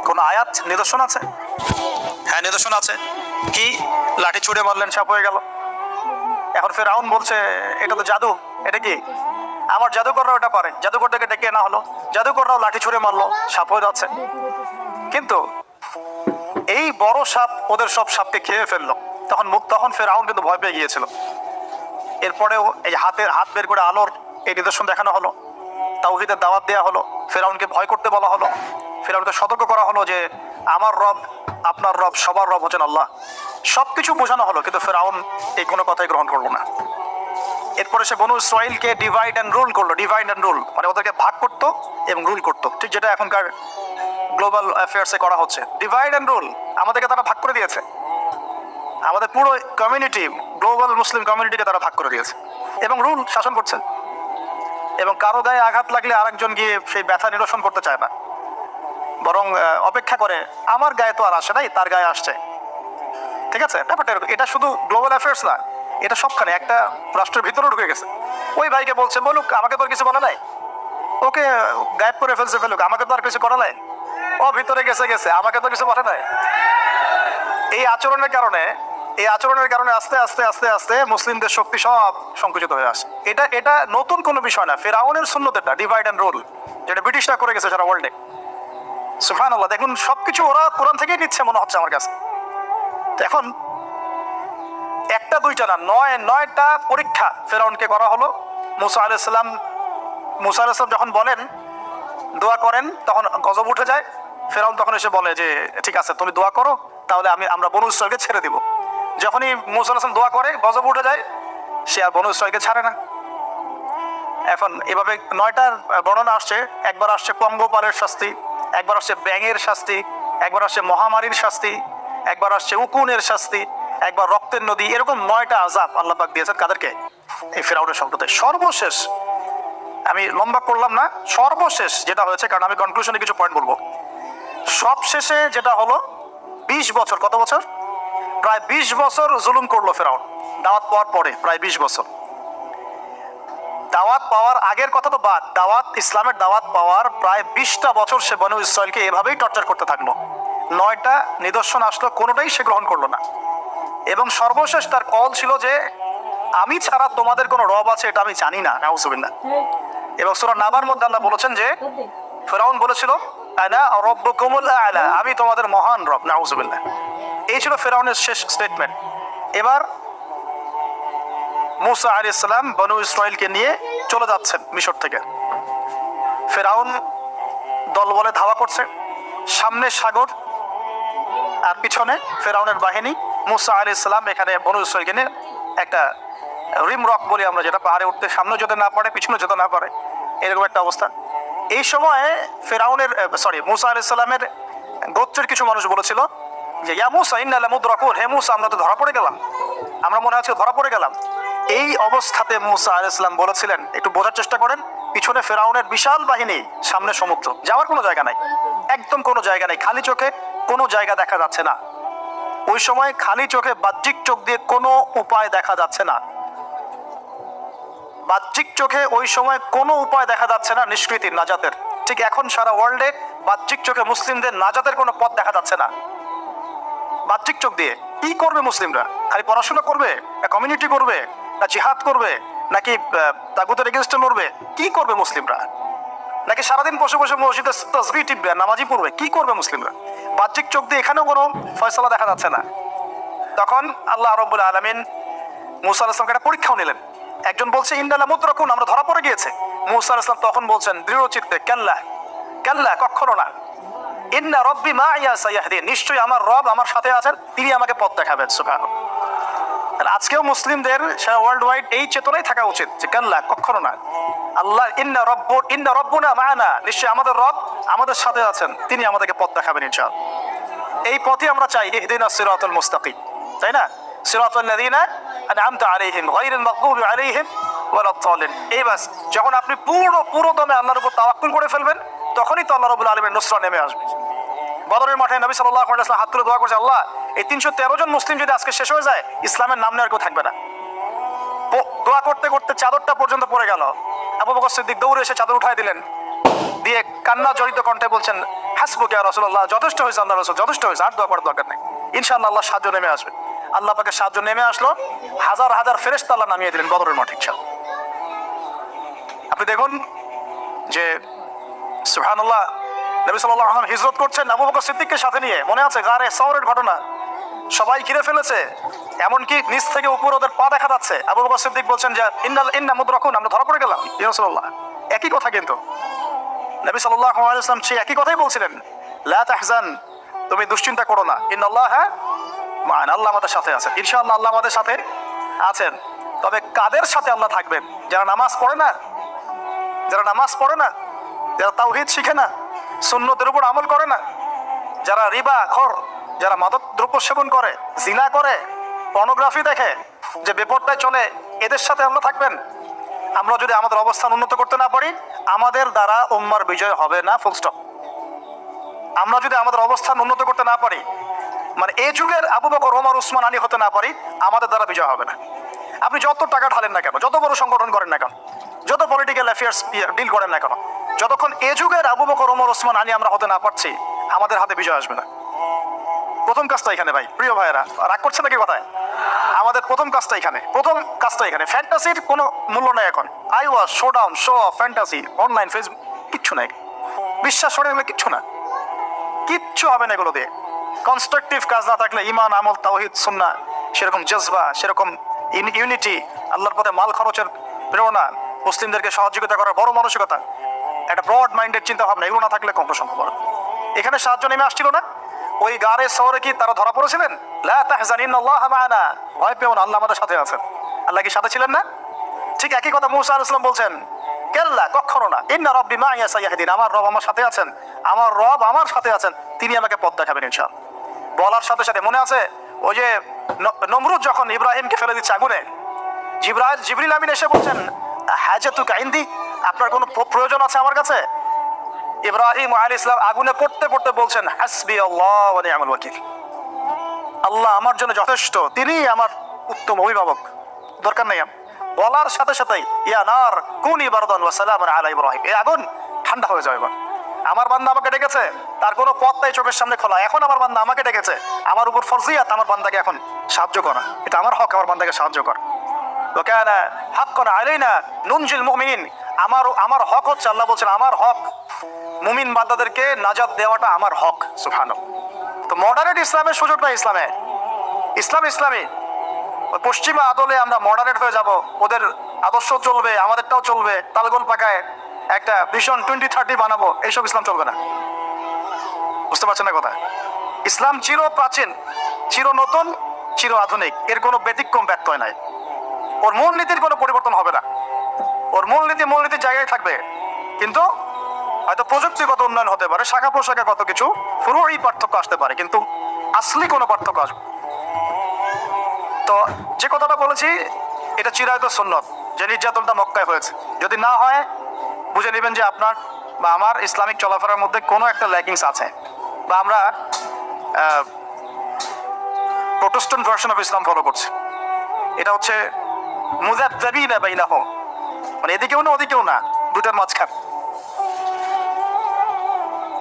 কোন আয়াত নিদর্শন আছে? হ্যাঁ, নিদর্শন আছে। কি? লাঠি ছুঁড়ে মারলেন, সাপ হয়ে গেল। এখন ফেরাউন বলছে এটা তো জাদু, এটা কি? আমার জাদুকররাও এটা পারে, জাদুকরটাকে ডেকে না হলো, জাদুকররাও লাঠি ছুঁড়ে মারলো, সাপ হয়ে যাচ্ছে। কিন্তু এই বড় সাপ ওদের সব সাপকে খেয়ে ফেললো। তখন ফেরাউন কিন্তু ভয় পেয়ে গিয়েছিল। এরপরেও এই হাত বের করে আলোর এই নিদর্শন দেখানো হলো, তাওহীদের দাওয়াত দেওয়া হলো, ফেরাউনকে ভয় করতে বলা হলো, ফেরাউনকে সতর্ক করা হলো যে আমার রব, আপনার রব, সবার রব হচ্ছেন আল্লাহ। সবকিছু বোঝানো হলো, কিন্তু ফেরাউন এই কোনো কথাই গ্রহণ করলো না। এরপরে সে বনু ইসরাইলকে ডিভাইড অ্যান্ড রুল করলো। ডিভাইড অ্যান্ড রুল মানে ওদেরকে ভাগ করতো এবং রুল করতো, ঠিক যেটা এখনকার গ্লোবাল অ্যাফেয়ার্সে করা হচ্ছে। ডিভাইড অ্যান্ড রুল, আমাদেরকে তারা ভাগ করে দিয়েছে, আমাদের পুরো কমিউনিটি, গ্লোবাল মুসলিম কমিউনিটিকে তারা ভাগ করে দিয়েছে এবং রুল শাসন করছে। এবং কারো গায়ে আঘাত লাগলে আরেকজন গিয়ে সেই ব্যথা নিরসন করতে চায় না, বরং অপেক্ষা করে, আমার গায়ে তো আর আসে নাই, তার গায়ে আসছে। ঠিক আছে, ব্যাপারটা এটা শুধু গ্লোবাল অ্যাফেয়ার্স না, এটা সবখানে একটা রাষ্ট্রের ভিতরে ঢুকে গেছে। ওই ভাইকে বলছে বলুক, আমাকে তো আর কিছু বলে নাই, ওকে গায়েব করে ফেলুক, আমাকে তো আর কিছু করা নাই, ও ভিতরে গেছে, আমাকে তো কিছু বলে নাই। এই আচরণের কারণে আস্তে আস্তে আস্তে আস্তে মুসলিমদের শক্তি সব সংকুচিত হয়ে আসে। এটা নতুন কোনো বিষয় না, ফেরাউনের সুন্নত এটা, ডিভাইড অ্যান্ড রুল, যেটা ব্রিটিশরা করে গেছে সারা ওয়ার্ল্ডে। সুবহানাল্লাহ, দেখুন সবকিছু ওরা কোরআন থেকেই নিচ্ছে মনে হচ্ছে আমার কাছে। এখন একটা দুইটা না, নয়টা পরীক্ষা ফেরাউনকে করা হলো। মুসা আলাইহিস সালাম যখন বলেন, দোয়া করেন, তখন গজব উঠে যায়। ফেরাউন তখন এসে বলে যে ঠিক আছে, তুমি দোয়া করো, তাহলে আমরা বনু ইসরাইলকে ছেড়ে দিব। যখনই মুসা আলাইহিস সালাম দোয়া করে, গজব উঠে যায়, সে আর বনু ইসরাইলকে ছাড়ে না। এখন এভাবে 9টার বর্ণনা আসছে। একবার আসছে পঙ্গপালের শাস্তি, একবার আসছে ব্যাঙের শাস্তি, একবার আসছে মহামারীর শাস্তি, একবার আসছে উকুনের শাস্তি, একবার রক্তের নদী। এরকম 9টা আযাব আল্লাহ পাক দিয়েছেন কাদেরকে? এই ফেরাউনের সম্প্রদায়। সর্বশেষ, আমি লম্বা করলাম না, সর্বশেষ যেটা হয়েছে, কারণ আমি কনক্লুশনে কিছু পয়েন্ট বলবো। সবশেষে যেটা হলো, 20 বছর, কত বছর? প্রায় 20 বছর জুলুম করলো ফেরাউন দাওয়াত পাওয়ার পরে। প্রায় 20 বছর। দাওয়াত পাওয়ার আগের কথা তো বাদ, ইসলামের দাওয়াত পাওয়ার প্রায় 20টা বছর সে বনু ইসরাইলকে এভাবেই টর্চার করতে থাকলো। 9টা নিদর্শন আসলো, কোনোটাই সে গ্রহণ করলো না। এবং সর্বশেষ তার কল ছিল যে আমি ছাড়া তোমাদের কোনো রব আছে এটা আমি জানি না, নাউজুবিল্লাহ। এবং সূরা নাবার মধ্যে আল্লাহ বলেছেন যে ফেরাউন বলেছিল আনা রাব্বুকুমুল আ'লা, আমি তোমাদের মহান রব, নাউজুবিল্লাহ। এই ছিল ফেরাউনের শেষ স্টেটমেন্ট। এবার মুসা আলাইহিস সালাম বনু ইসরাইলকে নিয়ে চলে যাচ্ছেন মিশর থেকে। ফেরাউন দলবলে ধাওয়া করছে, সামনে সাগর আর পিছনে ফেরাউনের বাহিনী। মুসা আলাইহিস সালাম এখানে বনু ইসরাইলকে নিয়ে একটা রিম রক বলি আমরা, যেটা পাহাড়ে উঠতে সামনে যেতে না পারে, পিছনে যেতে না পারে, এরকম একটা অবস্থা। এই সময় মুসা আলাইহিস সালামের গোত্রের কিছু মানুষ বলেছিল যে ইয়া মুসা ইন্না লামুদরাকুন, হে মুসা আমরা তো ধরা পড়ে গেলাম, আমরা মনে আছে ধরা পড়ে গেলাম। এই অবস্থাতে মুসা আলাইহিস সালাম বলেছিলেন, একটু বোঝার চেষ্টা করেন, পিছনে ফেরাউনের বিশাল বাহিনী, সামনে সমুদ্র, যাওয়ার কোনো জায়গা নাই, একদম কোনো জায়গা নাই, খালি চোখে কোনো জায়গা দেখা যাচ্ছে না। ওই সময় খালি চোখে, বাহ্যিক চোখ দিয়ে কোনো উপায় দেখা যাচ্ছে না। বাহ্যিক চোখে ওই সময় কোনো উপায় দেখা যাচ্ছে না নিষ্কৃতির, নাজাতের। ঠিক এখন সারা ওয়ার্ল্ডে বাহ্যিক চোখে মুসলিমদের নাজাতের কোনো পথ দেখা যাচ্ছে না। বাহ্যিক চোখ দিয়ে কি করবে মুসলিমরা? খালি পড়াশোনা করবে, না কমিউনিটি করবে, না জিহাদ করবে, নাকি তাগুতের এগেইনস্টে লড়বে? কি করবে মুসলিমরা? নাকি সারাদিন বসে বসে মসজিদে তাসবিহ টিপবে, নামাজি পড়বে? কি করবে মুসলিমরা? বাহ্যিক চোখ দিয়ে এখানেও কোনো ফয়সালা দেখা যাচ্ছে না। তখন আল্লাহ রাব্বুল আলামিন মুসা আলাইহিস সালামকে একটা পরীক্ষাও নিলেন। একজন বলছে ইন্না লামুদরাকুন, আমরা ধরা পড়ে গিয়েছে। মুসা আলাইহিস সালাম তখন বলছেন দৃঢ় চিত্তে, কাল্লা কাল্লা, কখনো না, ইন্না রাব্বি মাইয়া সায়াহদিন, নিশ্চয়ই আমার রব আমার সাথে আছেন, তিনি আমাকে পথ দেখাবেন। সুবহানাল্লাহ। আজকেও মুসলিমদের সারা ওয়ার্ল্ড ওয়াইড এই চেতনাই থাকা উচিত যে কাল্লা, কখনো না, আল্লাহ ইন্না রাব্বুনা মা'ানা, নিশ্চয়ই আমাদের রব আমাদের সাথে আছেন, তিনি আমাদেরকে পথ দেখাবেন ইনশাআল্লাহ। এই পথে আমরা চাই ইহদিনাস সিরাতাল মুস্তাকিম, তাই না? সিরাতাল লাযিনা আন'আমতা আলাইহিম গায়রিল মাগদুবি আলাইহিম ওয়ালাদ দাল্লিন। এই বাস, যখন আপনি পুরো দমে আল্লাহর উপর তাওয়াক্কুল করে ফেলবেন, তখনই তো আল্লাহ রাব্বুল আলামিনের নুসরা নেমে আসবে। বদরের মাঠে নবী সাল্লাল্লাহু আলাইহি ওয়াসাল্লাম হাত তুলে দোয়া করছে, আল্লাহ এই 313 জন মুসলিম যদি আজকে শেষ হয়ে যায়, ইসলামের নাম নেওয়ার কেউ থাকবে না। দোয়া করতে করতে চাদরটা পর্যন্ত পড়ে গেল। আবু বকর সিদ্দিক দৌড়ে এসে চাদর উঠায় দিলেন, দিয়ে কান্না জড়িত কণ্ঠে বলছেন, হাসবুকা ইয়া রাসূলুল্লাহ, যথেষ্ট হয়েছে আল্লাহ রাসূল, যথেষ্ট হয়েছে, আর দোয়া করার দরকার নেই, ইনশাআল্লাহ আল্লাহ সাহায্য নেমে আসবে। আল্লাহ পাকের সাহায্য নেমে আসলো, হাজার হাজার ফেরেশতা আল্লাহ নামিয়ে দিলেন বদরের মাঠে। ইনশাআল্লাহ আপনি দেখুন যে সুবহানাল্লাহ, নবী সাল্লাল্লাহু আলাইহি ওয়াসাল্লাম হিজরত করছেন আবু বকর সিদ্দিককে সাথে নিয়ে। মনে আছে গারে সওরের ঘটনা, সবাই ঘিরে ফেলেছে, এমনকি নিচ থেকে উপর ওদের পা দেখা যাচ্ছে। আবু বকর সিদ্দিক বলছেন যে ইন্না মুদরাকুন, আমরা ধরা পড়ে গেলাম ইয়া রাসূলুল্লাহ। একই কথা কিন্তু নবী সাল্লাল্লাহু আলাইহি ওয়াসাল্লাম সেই একই কথাই বলছিলেন, লা তাহজান, তুমি দুশ্চিন্তা করো না, ইন্নাল্লাহা মা'ানা, আল্লাহ আমাদের সাথে আছেন, ইনশাআল্লাহ আল্লাহ আমাদের সাথে আছেন। তবে কাদের সাথে আল্লাহ থাকবেন? যারা নামাজ পড়ে না, যারা নামাজ পড়ে না, যারা তাওহীদ শিখে না, সুন্নতের উপর আমল করে না, যারা রিবা খর, যারা মাদক দ্রব্য সেবন করে, জিনা করে, পর্নোগ্রাফি দেখে, যে বেপরদায় চলে, এদের সাথে আমরা থাকবেন। আমরা যদি আমাদের অবস্থান উন্নত করতে না পারি, আমাদের দ্বারা উম্মার বিজয় হবে না, ফুল স্টপ। আমরা যদি আমাদের অবস্থান উন্নত করতে না পারি, মানে এই যুগের আবু বকর, ওমর, উসমান, আলী হতে না পারি, আমাদের দ্বারা বিজয় হবে না। আপনি যত টাকা ঢালেন না কেন, যত বড় সংগঠন করেন না কেন, যত পলিটিক্যাল অ্যাফেয়ার্স ডিল করেন না কেন, যতক্ষণ এ যুগের আবু বকর, ওমর, ওসমান, আলী আমরা হতে না পারছি, আমাদের হাতে বিজয় আসবে না। প্রথম কাজটা এখানে ভাই, প্রিয় ভাইয়েরা, রাগ করছে নাকি কথায়? আমাদের প্রথম কাজটা এখানে, প্রথম কাজটা এখানে। ফ্যান্টাসির কোনো মূল্য নেই এখন। I was, show down, show off, fantasy, online, Facebook, কিচ্ছু নাই। বিশ্বাস করে গেলে কিচ্ছু না, কিচ্ছু হবে না এগুলো দিয়ে। কনস্ট্রাকটিভ কাজ না থাকলে, ইমান, আমল, তাওহীদ, সুন্নাহ, সেরকম জজবা, সেরকম ইউনিটি, আল্লাহর পথে মাল খরচের প্রেরণা, মুসলিমদেরকে সহযোগিতা করার বড় মানসিকতা, একটা ব্রড মাইন্ডেড চিন্তা ভাবনা, এগুলো না থাকলে কখনো সম্ভব না। এখানে সাহায্য নেমে আসছিল না? ওই গারে শহরে কি তারা ধরা পড়েছিলেন? লা তাহজান ইন্নাল্লাহা মা'ানা, ভয় পেও না, আল্লাহ আমাদের সাথে আছেন। আল্লাহ কি সাথে ছিলেন না? ঠিক একই কথা মুসা আলাইহিস সালাম বলছেন, কাল্লা, কখনো না, ইন্না রাব্বি মা'ইয়া সায়াহদিন, আমার রব আমার সাথে আছেন, আমার রব আমার সাথে আছেন, তিনি আমাকে পথ দেখাবেন ইনশাআল্লাহ। বলার সাথে সাথে মনে আছে ওই যে নমরুদ যখন ইব্রাহিমকে ফেলে দিচ্ছে আগুনে, জিবরিল আমিন এসে বলছেন, হাজাতুকা ইনদি, আপনার কোনো প্রয়োজন আছে আমার কাছে? ইব্রাহিম আলাইহিস সালাম আগুনে পড়তে পড়তে বলছেন, হাসবি আল্লাহ ওয়া নি'মাল ওয়াকিল, আল্লাহ আমার জন্য যথেষ্ট, তিনি আমার উত্তম অভিভাবক, দরকার নেই। বলার সাথে সাথেই ইয়া নার কুনি বারদান ওয়া সালামান আলা ইব্রাহিম, এই আগুন ঠান্ডা হয়ে যাবে। আমার বান্দা আমাকে ডেকেছে, তার কোনো পথ নাই চোখের সামনে খোলা, এখন আমার বান্দা আমাকে ডেকেছে, আমার উপর ফরজিয়াত আমার বান্দাকে এখন সাহায্য করা, এটা আমার হক, আমার বান্দাকে সাহায্য করা। ওয়া কানা হাক্কান আলাইনা নুনজিল মুমিনিন, আমার হক হচ্ছে, আল্লাহ বলছেন আমার হক মুমিন বান্দাদেরকে নাজাত দেওয়াটা আমার হক। সুবহানাল্লাহ। তো মডারেট ইসলামের সুযোগ নাই ইসলামে। ইসলামী পশ্চিমা আদলে আমরা মডারেট হয়ে যাব, ওদের আদর্শ চলবে, আমাদেরটাও চলবে, তালগোল পাকায় একটা ভিশন 2030 বানাবো, এইসব ইসলাম চলবে না। বুঝতে পারছেন না কথা? ইসলাম চির প্রাচীন, চির নতুন, চির আধুনিক, এর কোনো ব্যতিক্রম ব্যত্যয় নাই। ওর মূলনীতির কোনো পরিবর্তন হবে না, ওর মূলনীতির জায়গায় থাকবে, কিন্তু হয়তো প্রযুক্তিগত উন্নয়ন হতে পারে, শাখা প্রশাখা কত কিছু পুরোই পার্থক্য আসতে পারে, কিন্তু আসলি কোনো পার্থক্য আসবে। তো যে কথাটা বলেছি, এটা চিরায়ত সুন্নত, যে নির্যাতনটা মক্কায় হয়েছে, যদি না হয় বুঝে নেবেন যে আপনার বা আমার ইসলামিক চলাফেরার মধ্যে কোনো একটা ল্যাকিংস আছে, বা আমরা Protestant version of Islam follow করছি। এটা হচ্ছে মুযাবযাবিনা বাইনাহুম, মানে এদিকেও না ওদিকেও না, দুটার মাঝখান।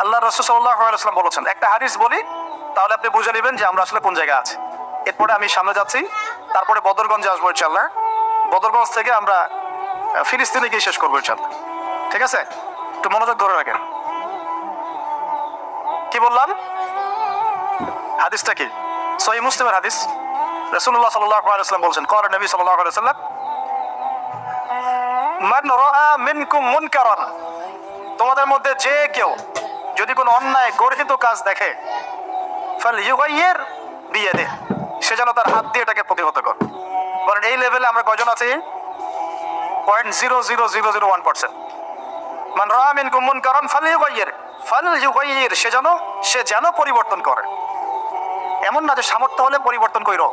আল্লাহ রাসূল সাল্লাল্লাহু আলাইহি ওয়াসাল্লাম বলেছেন, একটা হাদিস বলি তাহলে আপনি বুঝে নেবেন যে আমরা আসলে কোন জায়গায় আছি। এরপরে আমি সামনে যাচ্ছি, তারপরে বদরগঞ্জে আসবো ইনশাআল্লাহ। বদরগঞ্জ থেকে আমরা ফিলিস্তিনে গিয়ে শেষ করবো ইনশাআল্লাহ। ঠিক আছে, একটু মনোযোগ ধরে রাখেন। কি বললাম? হাদিসটা কি? সহিহ মুসলিমের হাদিস। রাসূলুল্লাহ সাল্লাল্লাহু আলাইহি ওয়াসাল্লাম বলছেন, ক্বালা নবী সাল্লাল্লাহু আলাইহি ওয়াসাল্লাম, মান রাআ মিনকুম মুনকারান, তোমাদের মধ্যে যে কেউ যদি কোনো অন্যায় গর্হিত কাজ দেখে, ফালইউগাইয়ির বিয়াদিহি, সে যেন তার হাত দিয়ে এটাকে প্রতিহত করে। বলেন এই লেভেলে আমরা কয়জন আছি? 0.00001%। মান রাআ মিনকুম মুনকারান ফালইউগাইয়ির, সে যেন পরিবর্তন করে। এমন না যে সামর্থ্য হলে পরিবর্তন কইরো,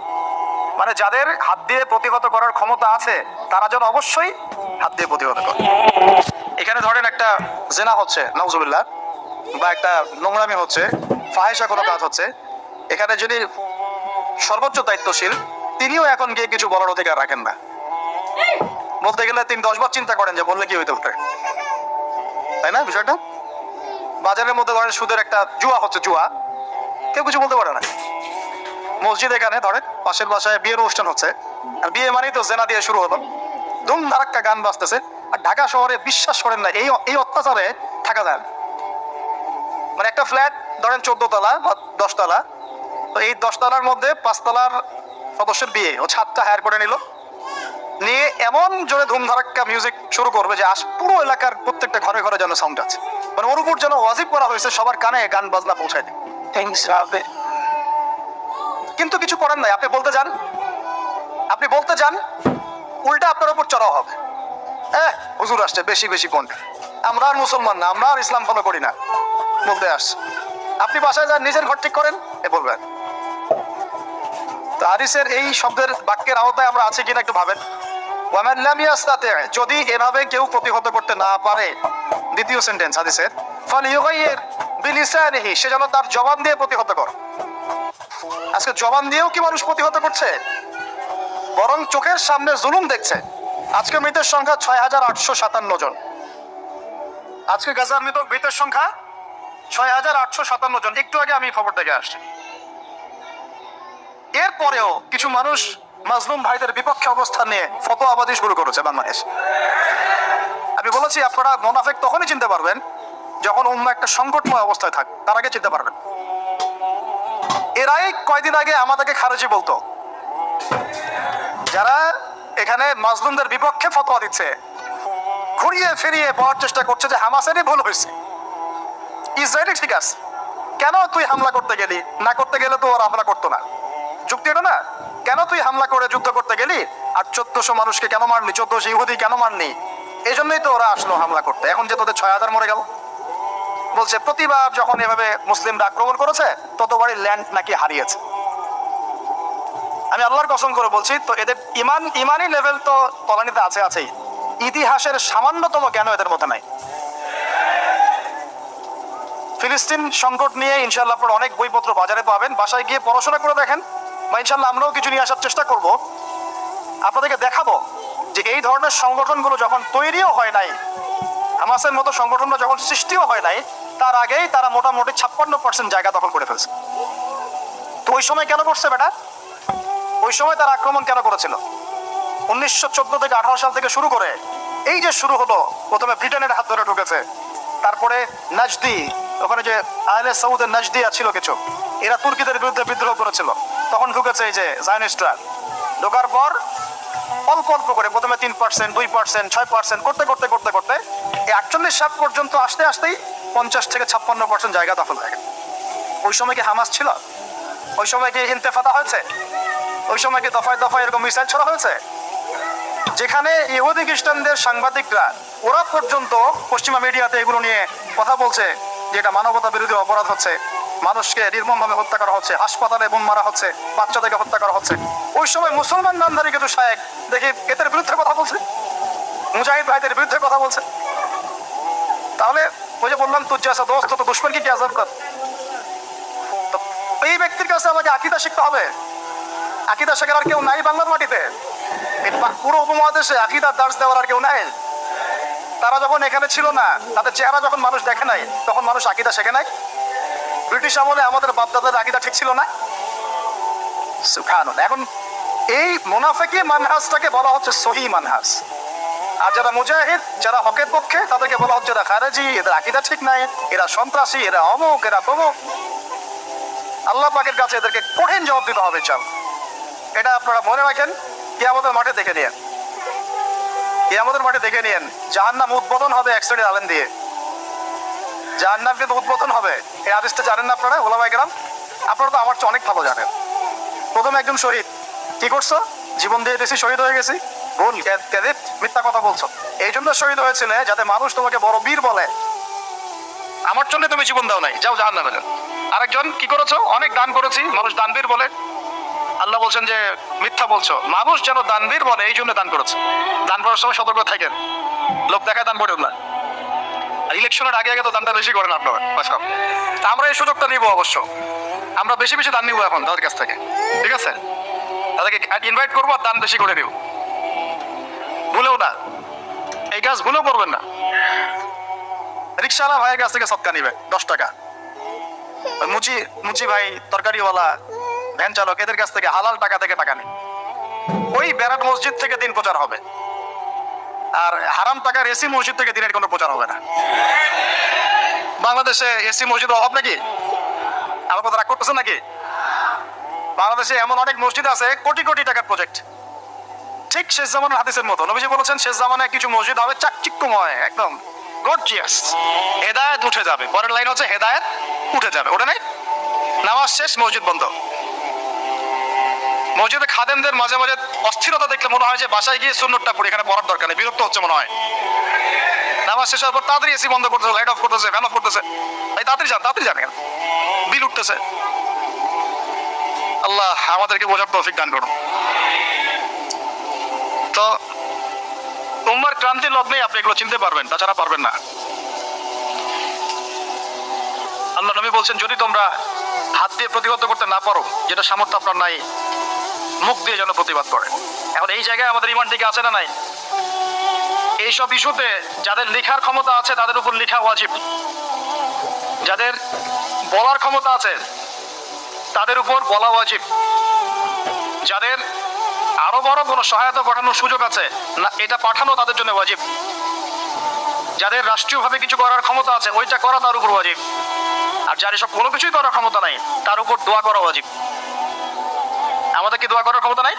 মানে যাদের হাত দিয়ে প্রতিহত করার ক্ষমতা আছে তারা যেন অবশ্যই হাত দিয়ে প্রতিহত করে। এখানে ধরেন একটা জেনা হচ্ছে, নাউজুবিল্লাহ, বা একটা নোংরামি হচ্ছে, ফাহেসা কোনো কাজ হচ্ছে, এখানে যিনি সর্বোচ্চ দায়িত্বশীল তিনিও এখন গিয়ে কিছু বলার অধিকার রাখেন না। বলতে গেলে তিনি 10 বার চিন্তা করেন যে বললে কি হইতে পারে, তাই না? বিষয়টা বাজারের মধ্যে ধরেন সুদের একটা জুয়া হচ্ছে, জুয়া, কেউ কিছু বলতে পারে না। মসজিদ এখানে ধরেন পাশের বাসায় বিয়ের অনুষ্ঠান হচ্ছে, আর বিয়ে মানেই তো জেনা দিয়ে শুরু হলো, ধুম ধারাক্কা গান বাজতেছে, আর ঢাকা শহরে বিশ্বাস করেন না এই অত্যাচারে থাকা যায় না। মানে একটা ফ্ল্যাট ধরেন 14 তলা বা 10 তলা, তো এই 10 তলার মধ্যে 5 তলার সদস্যের বিয়ে, ও ছাদটা হায়ার করে নিল, নিয়ে এমন জোরে ধুমধারাক্কা মিউজিক শুরু করবে যে পুরো এলাকার প্রত্যেকটা ঘরে ঘরে যেন সাউন্ড আছে, মানে ওর উপর যেন ওয়াজিব করা হয়েছে সবার কানে গান বাজনা পৌঁছায় দেয়। কিন্তু কিছু করেন নাই, আপনি বলতে যান উল্টা আপনার উপর চড়াও হবে। হুজুর আসছে বেশি বেশি কোন, আমরা আর মুসলমান না, আমরা আর ইসলাম ফলো করি না বলতে আসছে। আপনি বাসায় যান, নিজের ঘর ঠিক করেন, বলবেন। তো হাদিসের এই শব্দের বাক্যের আওতায় আমরা আছি কিনা একটু ভাবেন। ওয়ামান লাম ইয়াস্তাতি', যদি এভাবে কেউ প্রতিহত করতে না পারে, দ্বিতীয় সেন্টেন্স হাদিসের, ফালইউগাইয়ির বিলিসানিহি, সে যেন তার জবান দিয়ে প্রতিহত করে। আজকে জবান দিয়েও কি মানুষ প্রতিহত করছে? বরং চোখের সামনে জুলুম দেখছে। আজকে মৃতের সংখ্যা 6,857 জন। আজকে গাজার মৃতের সংখ্যা 6,857 জন। একটু আগে আমি খবর দেখে আসছি। এরপরেও কিছু মানুষ মাজলুম ভাইদের বিপক্ষে অবস্থান নিয়ে ফতোয়াবাদী শুরু করেছে বাংলাদেশ। আমি বলেছি আপনারা মুনাফিক তখনই চিনতে পারবেন যখন উম্মাহ একটা সংকটময় অবস্থায় থাকে, তার আগে চিনতে পারবেন। এরাই কয়দিন আগে আমাদেরকে খারেজি বলতো, যারা এখানে মাজলুমদের বিপক্ষে ফতোয়া দিচ্ছে, ঘুরিয়ে ফিরিয়ে বলার চেষ্টা করছে যে হামাসেরই ভুল হয়েছে, ইসরায়েলি ঠিক আছে, কেন তুই হামলা করতে গেলি? না করতে গেলে তো ওরা হামলা করতো না। যুক্তি এটা না? কেন তুই হামলা করে যুদ্ধ করতে গেলি আর 1400 মানুষকে কেন মারলি, 1400 ইহুদি কেন মারলি? এই জন্যই তো ওরা আসলো হামলা করতে। এখন যে তোদের 6000 মরে গেল, বলছে প্রতিবার যখন এভাবে মুসলিমরা আক্রমণ করেছে ততবারই ল্যান্ড নাকি হারিয়েছে। আমি আল্লাহর কসম করে বলছি, তো এদের ইমানি লেভেল তো তলানিতে আছেই, ইতিহাসের সামান্যতম জ্ঞান এদের মধ্যে নাই। ফিলিস্তিন সংকট নিয়ে ইনশাআল্লাহ আপনারা অনেক বইপত্র বাজারে পাবেন, বাসায় গিয়ে পড়াশোনা করে দেখেন, বা ইনশাআল্লাহ আমরাও কিছু নিয়ে আসার চেষ্টা করব। আপনাদেরকে দেখাবো যে এই ধরনের সংগঠনগুলো যখন তৈরিও হয় নাই, হামাসের মতো সংগঠনটা যখন সৃষ্টিও হয় নাই, তার আগেই তারা মোটামুটি 56% জায়গা দখল করে ফেলছে। তো ওই সময় কেন করছে বেটা? ওই সময় তারা আক্রমণ কেন করেছিল? 1914 থেকে 18 সাল থেকে শুরু করে এই যে শুরু হলো, প্রথমে ব্রিটেনের হাত ধরে ঢুকেছে, তারপরে নাজদি, ওখানে যে আহলে সৌদের নাজদিয়া ছিল কিছু, এরা তুর্কিদের বিরুদ্ধে বিদ্রোহ করেছিল, তখন ঢুকেছে এই যে জায়নিস্টরা। ঢোকার পর অল্প অল্প করে প্রথমে 3%, 2%, 6% করতে করতে করতে করতে এই 48 সাল পর্যন্ত আসতেই 50 থেকে 56% জায়গা দখল হয়ে গেল। ওই সময় কি হামাস ছিল? ওই সময় কি ইন্তেফাদা হয়েছে? ওই সময় কি দফায় দফায় এরকম মিসাইল ছড়া হয়েছে? যেখানে ইহুদি খ্রিস্টানদের সাংবাদিকরা ওরা পর্যন্ত পশ্চিমা মিডিয়াতে এগুলো নিয়ে কথা বলছে যে এটা মানবতা বিরোধী অপরাধ হচ্ছে, মানুষকে নির্মমভাবে হত্যা করা হচ্ছে, হাসপাতালে বোম মারা হচ্ছে, বাচ্চাদেরকে হত্যা করা হচ্ছে, ওই সময় মুসলমান নামধারী কিছু শায়েক দেখি এদের বিরুদ্ধে কথা বলছে, মুজাহিদ ভাইদের বিরুদ্ধে কথা বলছে। তাহলে ওই যে বললাম তুই আসা দোস্ত, তো দুশ্মন কি আজাদ কর। এই ব্যক্তির কাছে আমাকে আকীদা শিখতে হবে। আকীদা শেখার আর কেউ নাই বাংলার মাটিতে, পুরো উপমহাদেশে আকীদার দার্স দেওয়ার আর কেউ নাই। তারা যখন এখানে ছিল না, তাদের চেহারা যখন মানুষ দেখে নাই, তখন মানুষ আকীদা শেখে নাই। ব্রিটিশ আমলে আমাদের বাপদাদাদের আকীদা ঠিক ছিল না। সুবহানাল্লাহ। এখন এই মুনাফিকি মানহাজটাকে বলা হচ্ছে সহিহ মানহাজ, আর যারা মুজাহিদ, যারা হকের পক্ষে, তাদেরকে বলা হচ্ছে এরা খারেজি, এদের আকীদা ঠিক নাই, এরা সন্ত্রাসী, এরা অমুক, এরা তমুক। আল্লাহ পাকের কাছে এদেরকে কঠিন জবাব দিতে হবে। চাল এটা আপনারা মনে রাখেন, কিয়ামতের মাঠে দেখে নিয়েন, কিয়ামতের মাঠে দেখে নিয়েন জাহান্নাম উদ্বোধন হবে এক শ্রেণীর আলেম দিয়ে। জাহান্নাম কিন্তু উদ্বোধন হবে। এই হাদিসটা জানেন না আপনারা, ওলামায়ে কেরাম? আপনারা তো আমার চেয়ে অনেক ভালো জানেন। প্রথমে একজন শহীদ, কি করছো? জীবন দিয়ে দিয়েছি, শহীদ হয়ে গেছি। ভুল, ক্যাদিব, মিথ্যা কথা বলছো। এই জন্য শহীদ হয়েছিলে যাতে মানুষ তোমাকে বড় বীর বলে। আমার জন্য তুমি জীবন দাও নাই, যাও জাহান্নামে যাও। আরেকজন, কি করেছো? অনেক দান করেছি, মানুষ দানবীর বলে। আল্লাহ বলছেন যে মিথ্যা বলছো, মানুষ যেন দানবীর বলে এই জন্য দান করেছে। দান করার সময় সতর্ক থাকেন, লোক দেখায় দান করেন না। আর ইলেকশনের আগে আগে তো দানটা বেশি করেন আপনারা সব। তা আমরা এই সুযোগটা নিব অবশ্য, আমরা বেশি বেশি দান নিব এখন তাদের কাছ থেকে, ঠিক আছে? তাদেরকে ইনভাইট করবো আর দান বেশি করে দিব, ভুলেও না, এই কাজ ভুলেও করবেন না। রিক্সাওয়ালা ভাইয়ের কাছ থেকে সৎকা নিবে 10 টাকা, মুচি মুচি ভাই তরকারিওয়ালা ভ্যান চালক এদের কাছ থেকে হালাল টাকা থেকে টাকা নেই। ওই ব্যারাট মসজিদ থেকে দিন প্রচার হবে, আর হারাম টাকার এসি মসজিদ থেকে দিনের কোনো প্রচার হবে না। বাংলাদেশে এসি মসজিদ অভাব নাকি? আমার কথা রাগ করতেছেন নাকি? বাংলাদেশে এমন অনেক মসজিদ আছে কোটি কোটি টাকার প্রজেক্ট, ঠিক শেষ জামানের হাদিসের মতো। নবীজি বলেছেন শেষ জামানায় কিছু মসজিদ হবে চাকচিক্যময়, একদম গর্জিয়াস, হেদায়েত উঠে যাবে। পরের লাইন হচ্ছে হেদায়েত উঠে যাবে, ওটা নেই? নামাজ শেষ, মসজিদ বন্ধ। মসজিদে খাদেমদের মাঝে মাঝে অস্থিরতা দেখলে মনে হয় যে বাসায় গিয়ে সুন্নতটা পড়ে, এখানে পড়ার দরকার নেই, বিরক্ত হচ্ছে মনে হয়। নামাজ শেষ হওয়ার পর তাড়াতাড়ি এসি বন্ধ করতেছে, লাইট অফ করতেছে, ফ্যান অফ করতেছে, এই তাড়াতাড়ি যান কেন, বিল উঠতেছে। আল্লাহ আমাদেরকে বোঝার তৌফিক দান করুন। তো তোমার ক্রান্তির লগ্নেই আপনি এগুলো চিনতে পারবেন, তাছাড়া পারবেন না। আল্লাহ নবী বলছেন যদি তোমরা হাত দিয়ে প্রতিবাদ করতে না পারো, যেটা সামর্থ্য আপনার নাই, মুখ দিয়ে যেন প্রতিবাদ করে। এখন এই জায়গায় আমাদের ইমান ঠিক আছে না নাই? এইসব ইস্যুতে যাদের লেখার ক্ষমতা আছে তাদের উপর লেখা ওয়াজিব, যাদের বলার ক্ষমতা আছে তাদের উপর বলা ওয়াজিব, যাদের আরো বড় কোনো সহায়তা পাঠানোর সুযোগ আছে না এটা পাঠানো তাদের জন্য ওয়াজিব, যাদের রাষ্ট্রীয়ভাবে কিছু করার ক্ষমতা আছে ওইটা করা তার উপর ওয়াজিব, আর যার এসব কোনো কিছুই করার ক্ষমতা নাই তার উপর দোয়া করা ওয়াজিব। আমাদের কি দোয়া করার ক্ষমতা নাই?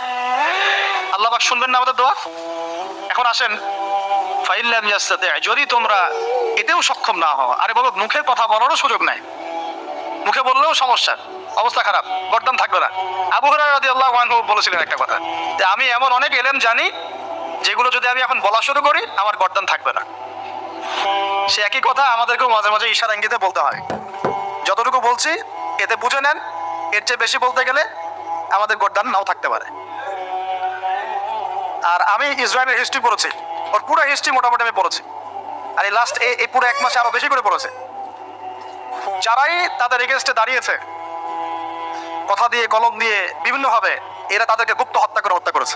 আল্লাহ পাক শুনবেন না আমাদের দোয়া? এখন আসেন, ফাইল্লাম ইয়াস্তাতি, যদি তোমরা এতেও সক্ষম না হও, আরে বাবা মুখে কথা বলারও সুযোগ নাই, মুখে বললেও সমস্যা, অবস্থা খারাপ, গর্দান থাকবে না। আবু হুরায়রা রাদিয়াল্লাহু আনহু বলেছিলেন একটা কথা, যে আমি এমন অনেক ইলম জানি যেগুলো যদি আমি এখন বলা শুরু করি আমার গর্দান থাকবে না। সে একই কথা আমাদেরকেও মাঝে মাঝে ইশারা ইঙ্গিতে বলতে হয়। যতটুকু বলছি এতে বুঝে নেন, এর চেয়ে বেশি বলতে গেলে আমাদের গর্দান নাও থাকতে পারে। আর আমি ইসরায়েলের হিস্ট্রি পড়েছি, ওর পুরো হিস্ট্রি মোটামুটি আমি পড়েছি, আর এই লাস্ট এই পুরো 1 মাসে আরো বেশি করে পড়েছে। যারাই তাদের এগেনস্টে দাঁড়িয়েছে কথা দিয়ে কলম দিয়ে বিভিন্নভাবে, এরা তাদেরকে গুপ্ত হত্যা করেছে।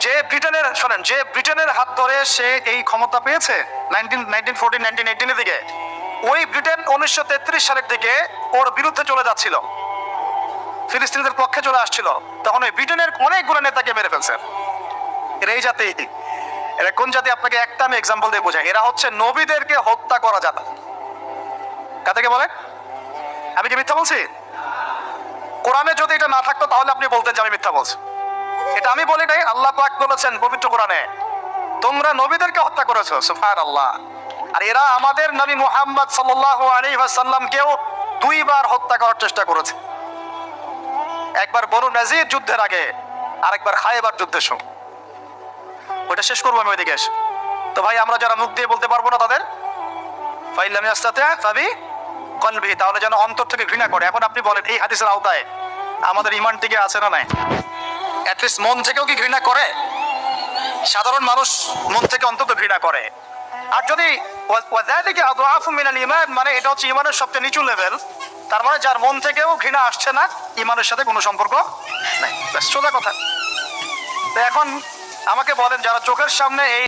যে ব্রিটেনের শোনেন, যে ব্রিটেনের হাত ধরে সে এই ক্ষমতা পেয়েছে 1918 দিকে, ওই ব্রিটেন 1933 সালের দিকে ওর বিরুদ্ধে চলে যাচ্ছিল, ফিলিস্তিনিদের পক্ষে চলে আসছিল, তখন ওই ব্রিটেনের অনেকগুলো নেতাকে মেরে ফেলছে। এরা এই জাতি, এরা কোন জাতি আপনাকে একটা আমি এক্সাম্পল দিয়ে বোঝাই, এরা হচ্ছে নবীদেরকে হত্যা করা জাতি। কাদেরকে বলে? আমি কি মিথ্যা বলছি? কোরআনে যদি এটা না থাকতো তাহলে আপনি বলতেন যে আমি মিথ্যা বলছি। এটা আমি বলি নাই, আল্লাহ পাক বলেছেন পবিত্র কোরআনে, তোমরা নবীদেরকে হত্যা করেছো, সুবহানাল্লাহ। আর এরা আমাদের নবী মুহাম্মদ সাল্লাল্লাহু আলাইহি ওয়াসাল্লামকেও 2 বার হত্যা করার চেষ্টা করেছে, একবার বনু নাজির যুদ্ধের আগে, আরেকবার খায়বার যুদ্ধের সময়। ওটা শেষ করবো আমি ওইদিকে এসে। তো ভাই আমরা যারা মুখ দিয়ে বলতে পারবো না তাদের ফাইল্লাম ইয়াস্তাতি ফাবি কলবি, তাহলে যেন অন্তর থেকে ঘৃণা করে। এখন আপনি বলেন এই হাদিসের আওতায় আমাদের ইমান টিকে আছে না নাই? অ্যাটলিস্ট মন থেকেও কি ঘৃণা করে? সাধারণ মানুষ মন থেকে অন্তত ঘৃণা করে। আর যদি ওয়াযালিকা আযআফু মিনাল ঈমান, মানে এটা হচ্ছে ঈমানের সবচেয়ে নিচু লেভেল, তার মানে যার মন থেকেও ঘৃণা আসছে না, ঈমানের সাথে কোনো সম্পর্ক নাই, ব্যাস সোজা কথা। তো এখন আমাকে বলেন, যারা চোখের সামনে এই